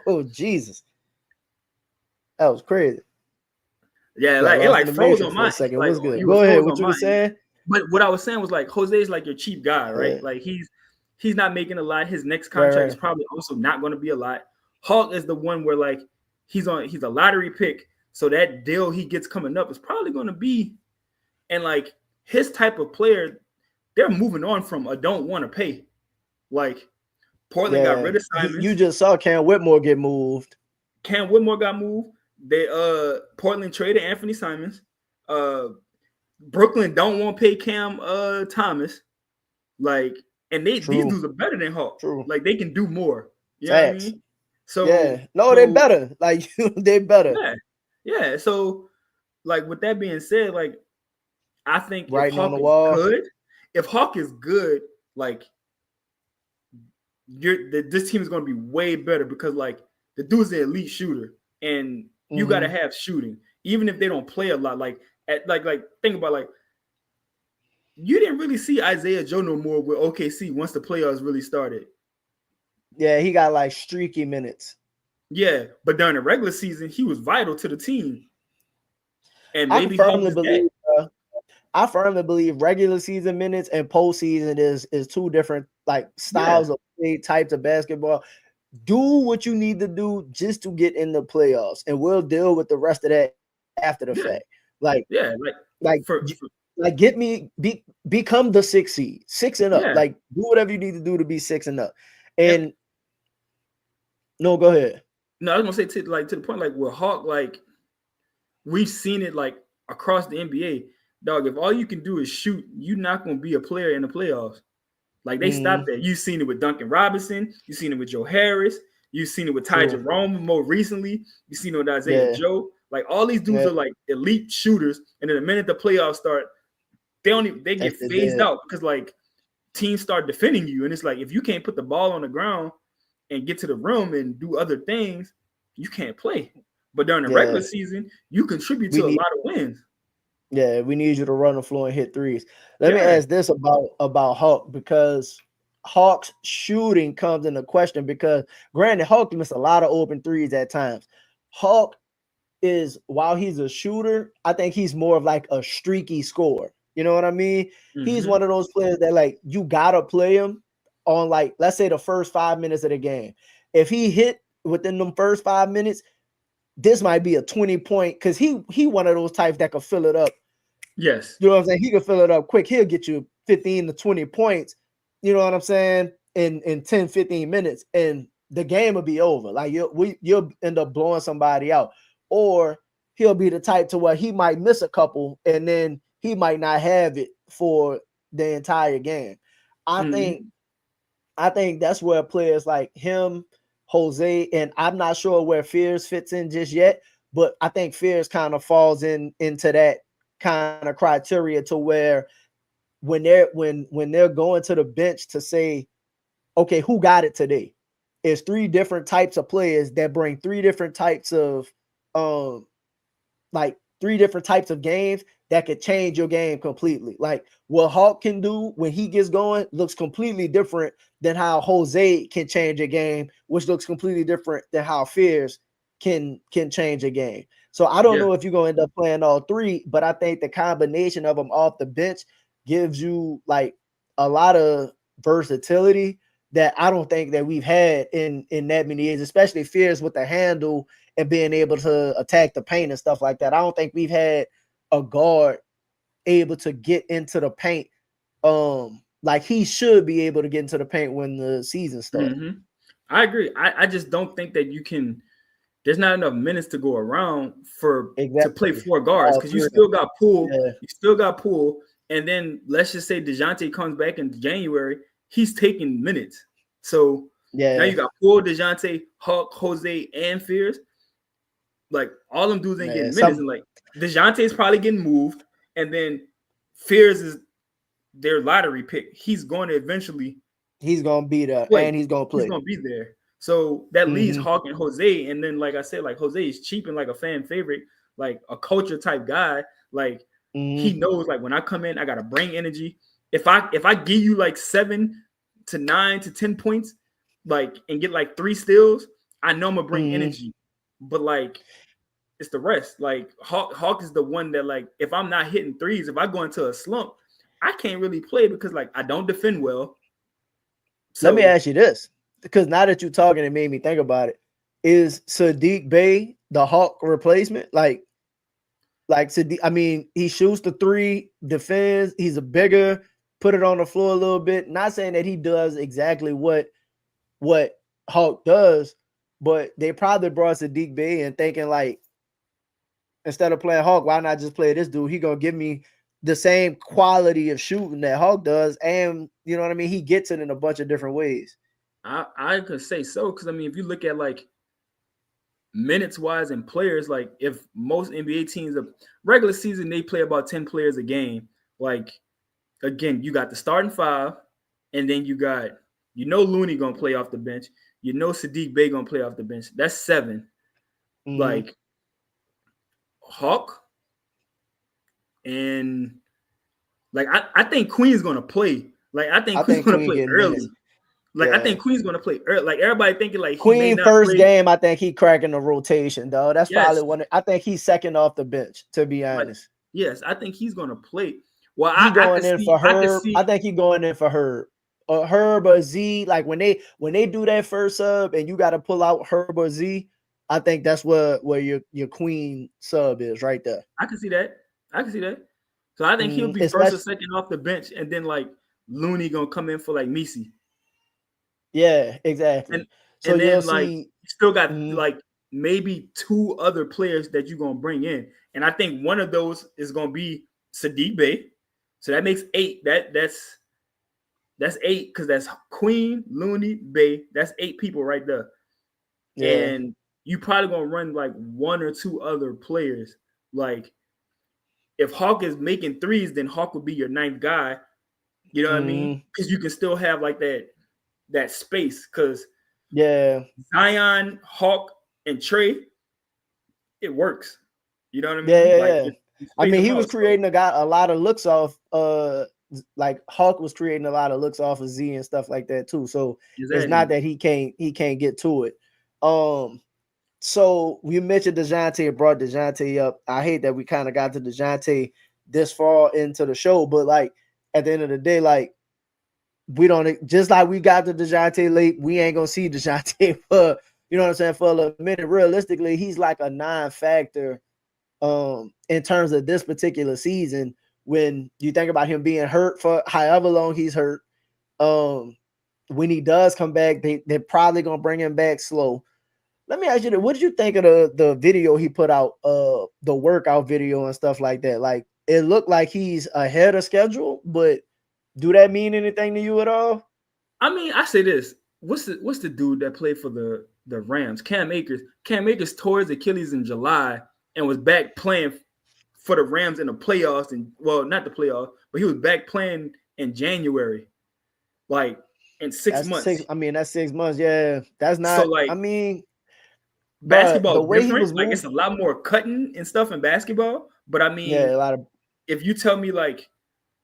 Oh, Jesus. That was crazy. Yeah, it froze on my second. Like, what's good? Go ahead. What you were saying? But what I was saying was like Jose is like your cheap guy, right? Like he's not making a lot. His next contract is probably also not going to be a lot. Hawk is the one where like he's a lottery pick, so that deal he gets coming up is probably going to be, and like his type of player, they're moving on from a don't want to pay. Like Portland got rid of Simons. You just saw Cam Whitmore get moved. Cam Whitmore got moved. They Portland traded Anthony Simons. Brooklyn don't want to pay Cam Thomas. Like, and these dudes are better than Hawk. True. Like they can do more. You know what I mean? So they're better. Like they're better. Yeah. So like with that being said, like I think if Hawk is good, like this team is going to be way better because like the dude's an elite shooter and you got to have shooting even if they don't play a lot. Like think about like you didn't really see Isaiah Joe no more with OKC once the playoffs really started. Yeah, he got like streaky minutes. Yeah, but during the regular season, he was vital to the team. And maybe I firmly believe regular season minutes and postseason is two different like styles of play, types of basketball. Do what you need to do just to get in the playoffs, and we'll deal with the rest of that after the fact. Become the 6 seed, 6 and up. Yeah. Like do whatever you need to do to be 6 and up. And no, go ahead. No, I was gonna say to the point like with Hawk, like we've seen it like across the NBA. Dog, if all you can do is shoot, you're not gonna be a player in the playoffs. Like they stopped that. You've seen it with Duncan Robinson, you've seen it with Joe Harris, you've seen it with Ty Jerome more recently, you've seen it with Isaiah Joe. Like all these dudes are like elite shooters, and then the minute the playoffs start, they get phased out because like teams start defending you, and it's like if you can't put the ball on the ground and get to the rim and do other things, you can't play. But during the regular season, you contribute to a lot of wins. Yeah, we need you to run the floor and hit threes. Let me ask this about Hawk, because Hawk's shooting comes into question because granted, Hawk missed a lot of open threes at times. Hawk is, while he's a shooter, I think he's more of like a streaky scorer. You know what I mean? He's one of those players that like you gotta play him on like, let's say the first 5 minutes of the game. If he hit within them first 5 minutes, this might be a 20-point because he one of those types that could fill it up. Yes. You know what I'm saying? He can fill it up quick. He'll get you 15 to 20 points, you know what I'm saying, in 10, 15 minutes, and the game will be over. Like you'll end up blowing somebody out. Or he'll be the type to where he might miss a couple and then he might not have it for the entire game. I think that's where players like him, Jose, and I'm not sure where Fears fits in just yet, but I think Fears kind of falls into that kind of criteria to where when they're going to the bench to say, okay, who got it today? is three different types of players that bring three different types of like three different types of games that could change your game completely. Like what Hawk can do when he gets going looks completely different than how Jose can change a game, which looks completely different than how Fears can change a game. So I don't Yeah. know if you're going to end up playing all three, but I think the combination of them off the bench gives you like a lot of versatility that I don't think that we've had in that many years, especially Fears with the handle and being able to attack the paint and stuff like that. I don't think we've had a guard able to get into the paint like he should be able to get into the paint when the season starts. Mm-hmm. I agree. I just don't think that you can. There's not enough minutes to go around to play Exactly. four guards All because you three. still got Poole, Yeah. and then let's just say DeJounte comes back in January, he's taking minutes. So now Yeah. you got Poole, DeJounte, Huck, Jose, and Fears. Like all them dudes ain't Man, getting minutes, and like DeJounte's probably getting moved, and then Fears is their lottery pick. He's going to eventually he's gonna be there play. and he's gonna He's play. gonna be there. So that leaves Mm-hmm. Hawk and Jose. And then, like I said, like Jose is cheap and like a fan favorite, like a culture type guy. Like he Mm-hmm. knows, like when I come in, I gotta bring energy. If I give you like 7 to 9 to 10 points, like and get like 3 steals, I know I'm gonna bring Mm-hmm. energy. But like it's the rest. Like Hawk is the one that like if I'm not hitting threes, if I go into a slump, I can't really play because like I don't defend well. So Let me ask you this, because now that you're talking, it made me think about it. Is Sadiq Bey the Hawk replacement? Like Sadiq, I mean, he shoots the three, defends, he's a bigger, put it on the floor a little bit. Not saying that he does exactly what Hawk does, but they probably brought Sadiq Bey and thinking like, instead of playing Hawk, why not just play this dude? He gonna give me the same quality of shooting that Hawk does, and you know what I mean. He gets it in a bunch of different ways. I could say so because I mean if you look at like minutes wise and players, like if most NBA teams of regular season they play about 10 players a game, like again, you got the starting five, and then you got Looney gonna play off the bench, Sadiq Bey gonna play off the bench. That's 7. Mm-hmm. Like Hawk and like I think Queen's gonna play. Like I think Queen's gonna Queen play getting minutes. early. Like I Yeah. think Queen's gonna play early. Like everybody thinking like he may Queen not first play. game, I think he cracking the rotation, though. That's Yes. probably one. I think he's second off the bench, to be Like, honest. yes, I think he's gonna play. Well, He I going could in see, for I could Herb. see. I think he going in for Herb. Herb or Z. Like when they do that first sub and you got to pull out Herb or Z, I think that's where your Queen sub is right there. I can see that. I can see that. So I think he'll be first or Especially, second off the bench, and then like Looney gonna come in for like Misi, yeah, exactly. and So and you'll then like see. you still got Mhm. like maybe 2 other players that you're gonna bring in, and I think one of those is gonna be Sadiq Bey. So that makes 8. That's 8 because that's Queen, Looney, Bey. That's 8 people right there. Yeah. And you probably gonna run like 1 or 2 other players. Like if Hawk is making threes, then Hawk would be your 9th guy. You know what I mean? Because you can still have like that space. Because Yeah. Zion, Hawk, and Trey, it works. You know what I Yeah, mean? yeah, Like yeah. you I space mean, them he was out. So creating a lot of looks off. Like Hawk was creating a lot of looks off of Z and stuff like that too. So it's not exactly. that he can't get to it. So we mentioned DeJounte and brought DeJounte up. I hate that we kind of got to DeJounte this far into the show, but like at the end of the day, like we don't, just like we got to DeJounte late, we ain't gonna see DeJounte for, you know what I'm saying, for a minute. Realistically, he's like a non-factor in terms of this particular season. When you think about him being hurt for however long he's hurt, when he does come back, they're probably gonna bring him back slow. Let me ask you, what did you think of the video he put out, the workout video and stuff like that? Like it looked like he's ahead of schedule, but do that mean anything to you at all? I mean, I say this. What's the dude that played for the Rams? Cam Akers. Cam Akers tore his Achilles in July and was back playing for the Rams in the playoffs, and well, not the playoffs, but he was back playing in January. Like, in 6 months. That's 6 months. Yeah, that's So not. like I mean, but basketball the is way he different. was Like moving, it's a lot more cutting and stuff in basketball. But I yeah, mean, a lot of. if you tell me like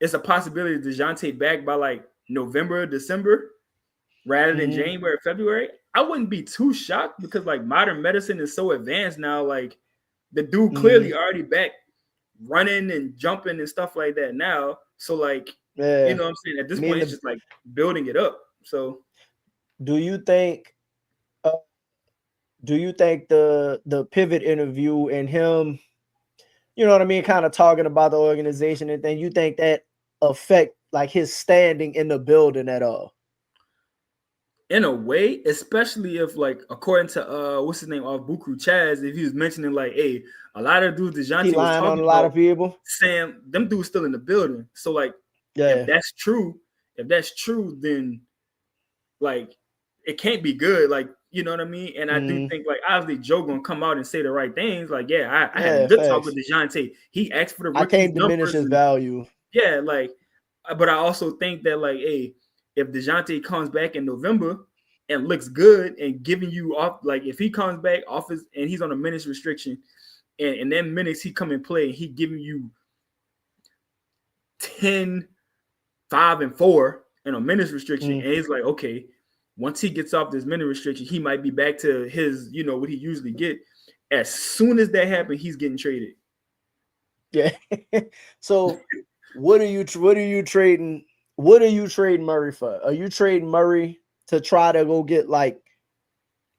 it's a possibility DeJounte back by like November, December, rather than Mhm, January, February, I wouldn't be too shocked because like modern medicine is so advanced now. Like the dude mhm, clearly already back running and jumping and stuff like that now. So like, you yeah. know what I'm saying? At this Me point, and it's the. just like building it up. So Do you think? Uh, do you think the pivot interview and him, you know what I mean, kind of talking about the organization and then you think that affect like his standing in the building at all? in a way, especially if like according to what's his name off Buku Chaz, if he was mentioning like, hey, a lot of dudes He DeJounte was lying on talking a lot about of people. saying them dudes still in the building. So like if Yeah. that's true, then like it can't be good. Like, you know what I mean? And I do Mm, think like obviously Joe gonna come out and say the right things. Like, yeah, I had a yeah, good talk facts. with DeJounte. He asked for the I rookies can't diminish numbers his and value. yeah, like but I also think that like, hey, if DeJounte comes back in November and looks good and giving you off, like if he comes back off his and he's on a minutes restriction and in them minutes he come and play and he giving you 10, 5, and 4 in a minutes restriction, Mm, and he's like, okay, once he gets off this minute restriction, he might be back to his, what he usually get. As soon as that happens, he's getting traded. yeah. So what are you trading? What are you trading Murray for? Are you trading Murray to try to go get like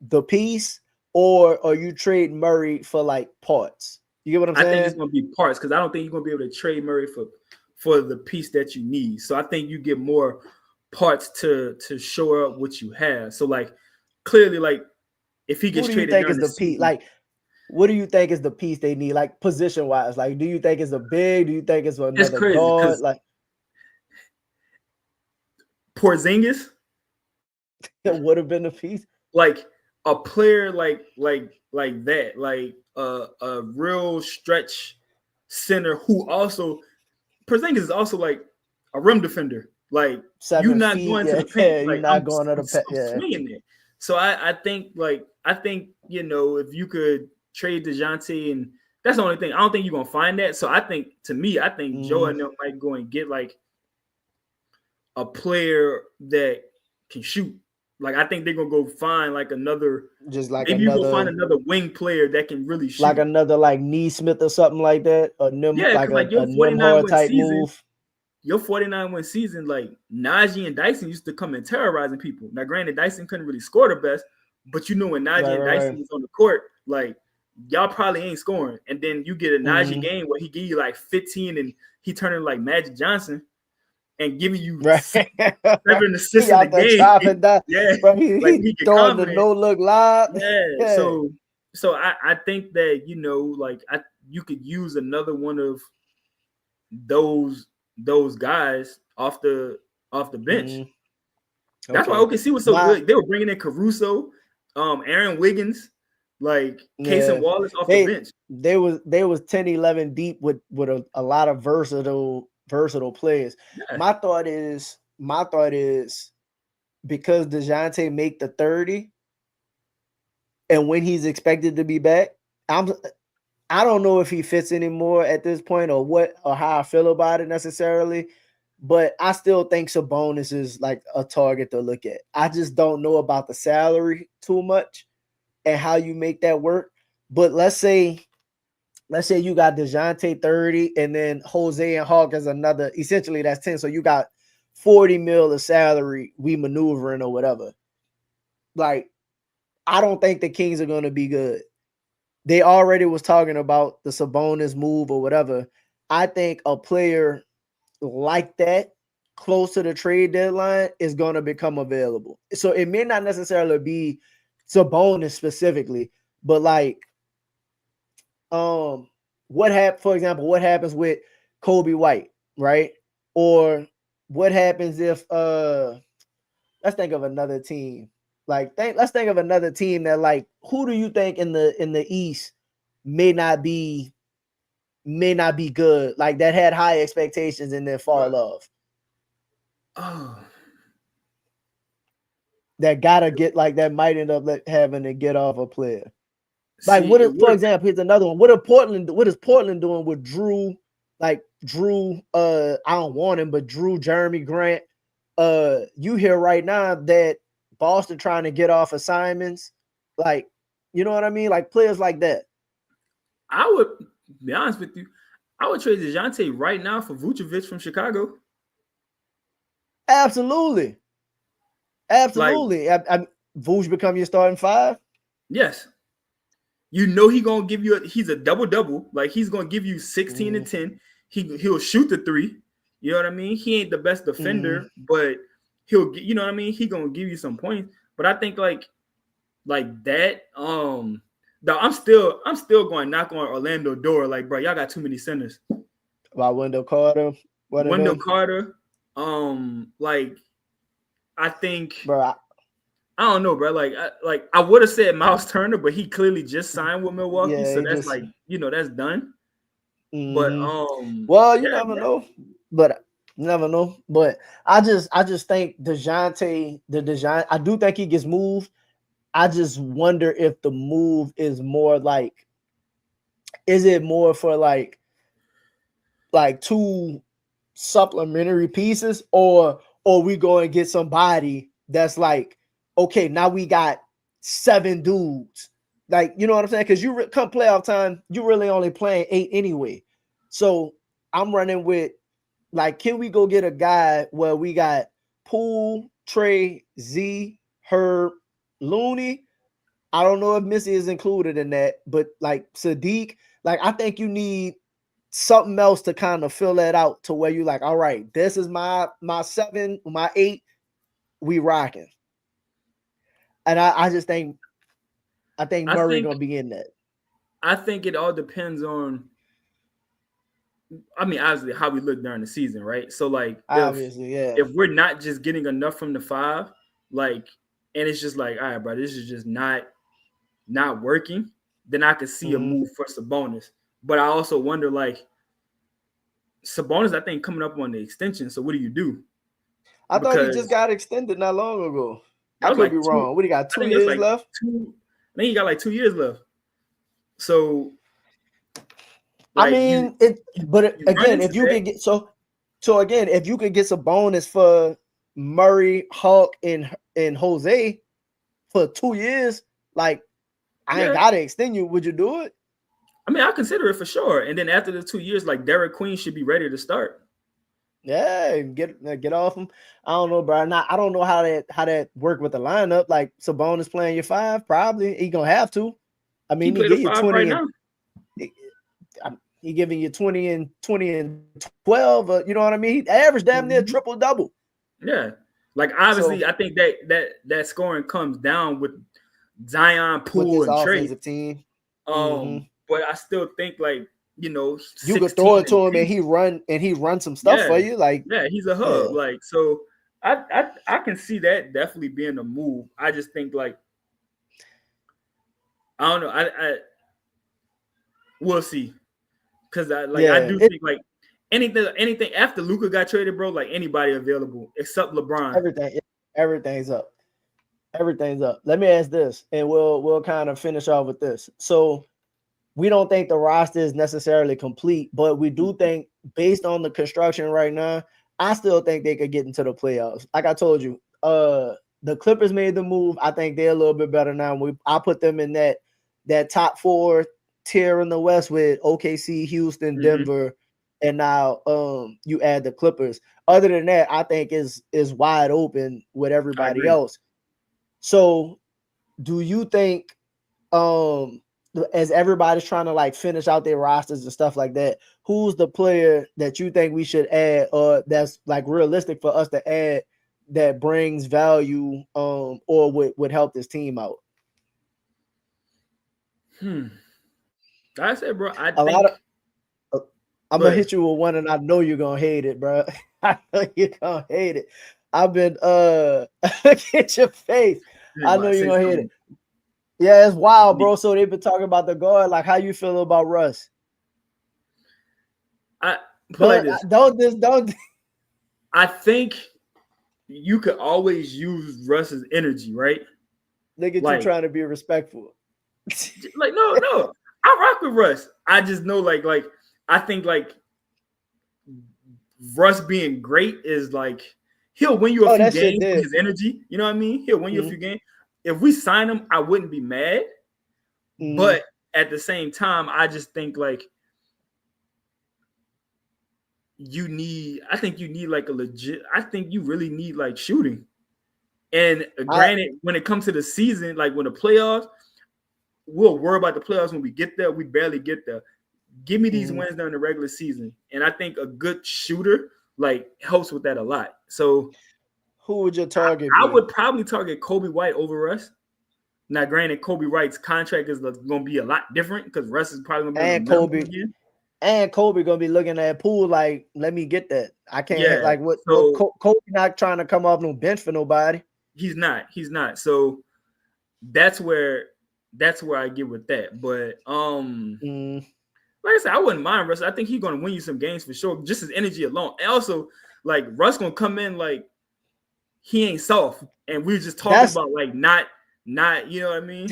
the piece, or are you trading Murray for like parts? You get what I'm I think it's saying? going to be parts because I don't think you're going to be able to trade Murray for the piece that you need. So I think you get more parts to show up what you have. So like clearly, like if he Who gets do you traded think during is the the piece? season, Like, what do you think is the piece they need, like position wise? Like, do you think it's a big? Do you think it's it's another crazy guard? because Like, Porzingis, it would have been a piece. like a player like that, like a real stretch center who also Porzingis is also like a rim defender. Like you 7 not feet. going to Yeah, the paint. you're Like not going to the pet. I'm Yeah. swinging it. So I think if you could trade DeJounte and that's the only thing. I don't think you're gonna find that. So I think Joe Mm, and them might go and get like a player that can shoot. Like I think they're gonna go find like another. just like Maybe you go find another, another wing player that can really shoot. like Neesmith or something like that. A Yeah, because like a your 49 Nimhard win type season, move. your 49 win season, like Najee and Dyson used to come and terrorizing people. Now, granted, Dyson couldn't really score the best, but when Najee Right, and right, Dyson right. was on the court, like y'all probably ain't scoring. And then you get a Najee Mm, game where he give you like 15 and he turning like Magic Johnson and giving you right. 7 assists He in the out there game. chopping that, Yeah, bro. like He he get throwing the confident. no look live. Yeah, Yeah. so I think that like you could use another one of those guys off the bench. Mm, That's why okay. OKC was so My good. They were bringing in Caruso, Aaron Wiggins, like Casey Yeah, Wallace off the they bench. they was 10-11 deep with a lot of versatile players. Yeah, My thought is because DeJounte make the 30 and when he's expected to be back, I don't know if he fits anymore at this point or what or how I feel about it necessarily, but I still think Sabonis is like a target to look at. I just don't know about the salary too much and how you make that work. But let's say you got DeJounte 30 and then Jose and Hawk is another, essentially that's 10. So you got 40 mil of salary we maneuvering or whatever. Like, I don't think the Kings are going to be good. They already was talking about the Sabonis move or whatever. I think a player like that close to the trade deadline is going to become available. So it may not necessarily be Sabonis specifically, but like for example, what happens with Kobe White, right? Or what happens if let's think of another team. Let's think of another team that like who do you think in the East may not be good, like that had high expectations and then fall but off. oh, that gotta get like that might end up having to get off a player. Like See, for example, here's another one. What is Portland doing with Drew? Like Drew, I don't want him, but Drew, Jeremy Grant. You hear right now that Boston trying to get off assignments. Like, you know what I mean? Like players like that. I would be honest with you. I would trade DeJounte right now for Vucevic from Chicago. Absolutely. Absolutely. Like, Vuce become your starting five? Yes. You know he's a double-double. Like he's gonna give you 16 and 10. He'll shoot the three. You know what I mean? He ain't the best defender, but he'll get, you know what I mean? He gonna give you some points. But I think like that, though I'm still going to knock on Orlando door. Like, bro, y'all got too many centers. About Wendell Carter. Wendell Carter. Like I think, bro. I don't know, bro. Like I would have said Miles Turner, but he clearly just signed with Milwaukee, Yeah, so that's like, you know, that's done. But well, you never know. But you never know. But I just think DeJounte, I do think he gets moved. I just wonder if the move is more like, is it more for like two supplementary pieces, or we go and get somebody that's like, okay, now we got 7 dudes. Like, you know what I'm saying? Because you come playoff time, you really only playing 8 anyway. So I'm running with, like, can we go get a guy where we got Poole, Trey, Z, Herb, Looney? I don't know if Missy is included in that, but like Sadiq, like I think you need something else to kind of fill that out to where you like, all right, this is my 7, my 8, we rocking. And I think Murray gonna be in that. I think it all depends on, I mean, obviously how we look during the season, right? So like, obviously, if we're not just getting enough from the 5, like, and it's just like, all right, bro, this is just not working, then I could see a move for Sabonis. But I also wonder, like, Sabonis, I think, coming up on the extension. So what do you do? I thought he just got extended not long ago. I could be wrong. What, he got 2 years left? I think he got like 2 years left. So, like, I mean, again, if you could get again, if you could get some bonus for Murray, Hawk, and Jose for 2 years, like, I ain't gotta extend you. Would you do it? I mean, I'll consider it for sure. And then after the 2 years, like, Derek Queen should be ready to start. Yeah, get off him. I don't know, bro. I don't know how that work with the lineup. Like, Sabonis playing your 5, probably he gonna have to. I mean, he give you 20 right now. He giving you 20 and 12. You know what I mean? He averaged damn near triple double. Yeah, like obviously, I think that scoring comes down with Zion, Poole, and Trey. Team. But I still think, like, you know, you could throw it to him and he run some stuff for you. Like, yeah, he's a hub. Like, so I can see that definitely being a move. I just think, like, I don't know. I we'll see. Cause I do think, like, anything after Luka got traded, bro, like anybody available except LeBron. Everything's up. Everything's up. Let me ask this, and we'll kind of finish off with this. So we don't think the roster is necessarily complete, but we do think, based on the construction right now, I still think they could get into the playoffs. Like I told you, the Clippers made the move. I think they're a little bit better now. I put them in that top 4 tier in the West with OKC, Houston, Denver, and now you add the Clippers. Other than that, I think is wide open with everybody else. So do you think, as everybody's trying to like finish out their rosters and stuff like that, who's the player that you think we should add, or that's like realistic for us to add, that brings value or would help this team out? I said, bro, I'm gonna hit you with one, and I know you're gonna hate it, bro. I know you're gonna hate it. I've been get your face. I know you're gonna hate it. Yeah, it's wild, bro. So they've been talking about the guard. Like, how you feel about Russ? Don't. I think you could always use Russ's energy, right? Look at you trying to be respectful. Like, no. I rock with Russ. I just know, like, I think, like, Russ being great is, like, he'll win you a few games with his energy. You know what I mean? He'll win you a few games. If we sign him, I wouldn't be mad. But at the same time, I just think, like, I think you need, like, I think you really need, like, shooting. And granted, when it comes to the season, like, when the playoffs, we'll worry about the playoffs when we get there. We barely get there. Give me these wins during the regular season. And I think a good shooter, like, helps with that a lot. So who would your target be? I would probably target Kobe White over Russ. Now, granted, Kobe White's contract is going to be a lot different because Russ is probably going to be again. And Kobe going to be looking at Poole like, let me get that. I can't, like, what Kobe not trying to come off no bench for nobody. He's not. So that's where I get with that. But like I said, I wouldn't mind Russ. I think he's gonna win you some games for sure. Just his energy alone. And also, like, Russ gonna come in like he ain't soft. And we were just talking about, like, not, you know what I mean?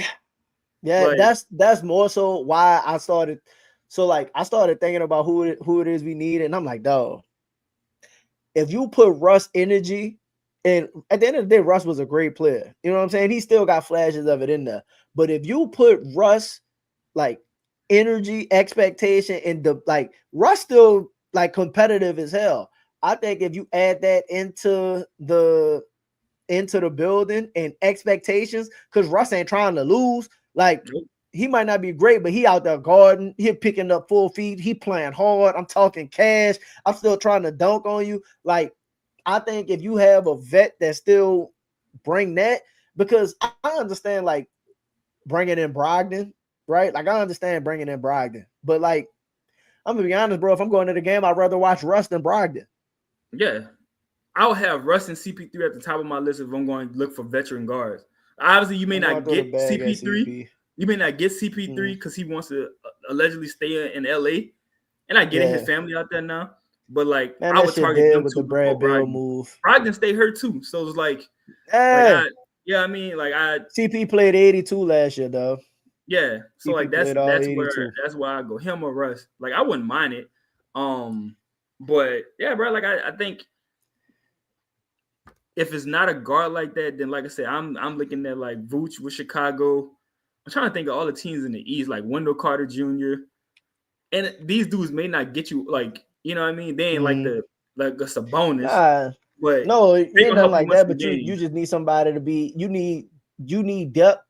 Yeah, like, that's more so why I started. So, like, I started thinking about who it is we need, and I'm like, dog, if you put Russ energy, and at the end of the day, Russ was a great player. You know what I'm saying? He still got flashes of it in there. But if you put Russ, like, energy, expectation, and like, Russ still, like, competitive as hell. I think if you add that into the building and expectations, because Russ ain't trying to lose. Like, he might not be great, but he out there guarding, he picking up full feet, he playing hard. I'm talking cash. I'm still trying to dunk on you. Like, I think if you have a vet that still bring that, because I understand, like, bringing in Brogdon, right? Like, I understand bringing in Brogdon, but, like, I'm gonna be honest, bro. If I'm going to the game, I'd rather watch Russ than Brogdon. Yeah, I'll have Russ and CP3 at the top of my list if I'm going to look for veteran guards. Obviously, you may not get CP3. You may not get CP3 because he wants to allegedly stay in LA, and I get it, his family out there now. But, like, I would target them with too the Brad Bill Brogdon. move. Brogdon stay hurt too, so it's like, I mean, like, CP played 82 last year, though. Yeah, so, like, that's where I go, him or Russ. Like, I wouldn't mind it. But yeah, bro, like, I think if it's not a guard like that, then, like I said, I'm looking at, like, Vooch with Chicago. I'm trying to think of all the teams in the East, like Wendell Carter Jr. And these dudes may not get you, like, you know what I mean? They ain't like a Sabonis. But no, it ain't nothing like that. But you just need somebody to be. You need depth.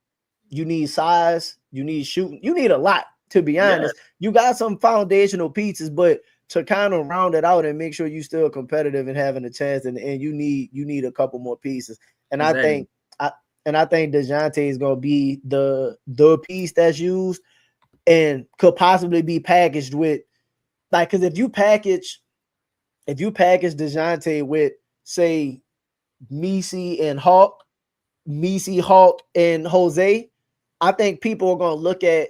You need size. You need shooting. You need a lot, to be honest. Yeah. You got some foundational pieces, but to kind of round it out and make sure you still competitive and having a chance, and you need a couple more pieces. And exactly. I think DeJounte is gonna be the piece that's used and could possibly be packaged with, like, because if you package DeJounte with, say, Messi, Hawk, and Jose, I think people are gonna look at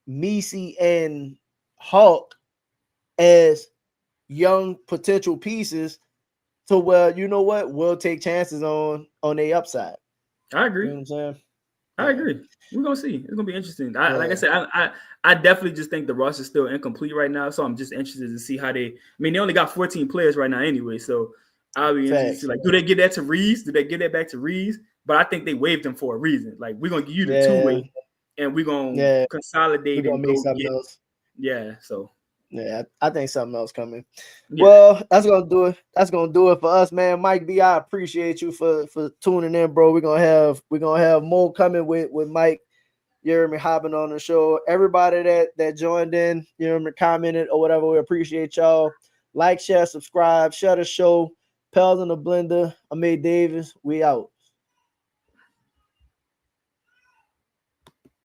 Messi and Hawk as young potential pieces to where, you know what, we'll take chances on their upside. I agree. You know what I'm saying? I agree. We're gonna see. It's gonna be interesting. Like I said, I definitely just think the roster is still incomplete right now. So I'm just interested to see how they. I mean, they only got 14 players right now anyway. So I'll be interested to see, like, do they get that to Reeves? Do they get that back to Reeves? But I think they waived him for a reason. Like, we're gonna give you the two-way, and we're gonna consolidate and go get else. Yeah. So. Yeah, I think something else coming. Yeah. Well, that's gonna do it. That's gonna do it for us, man. Mike B, I appreciate you for tuning in, bro. We're gonna have more coming with Mike. You hear me, hopping on the show. Everybody that joined in, you hear me, commented or whatever, we appreciate y'all. Like, share, subscribe, share the show. Pels in the blender. I'm A. Davis. We out.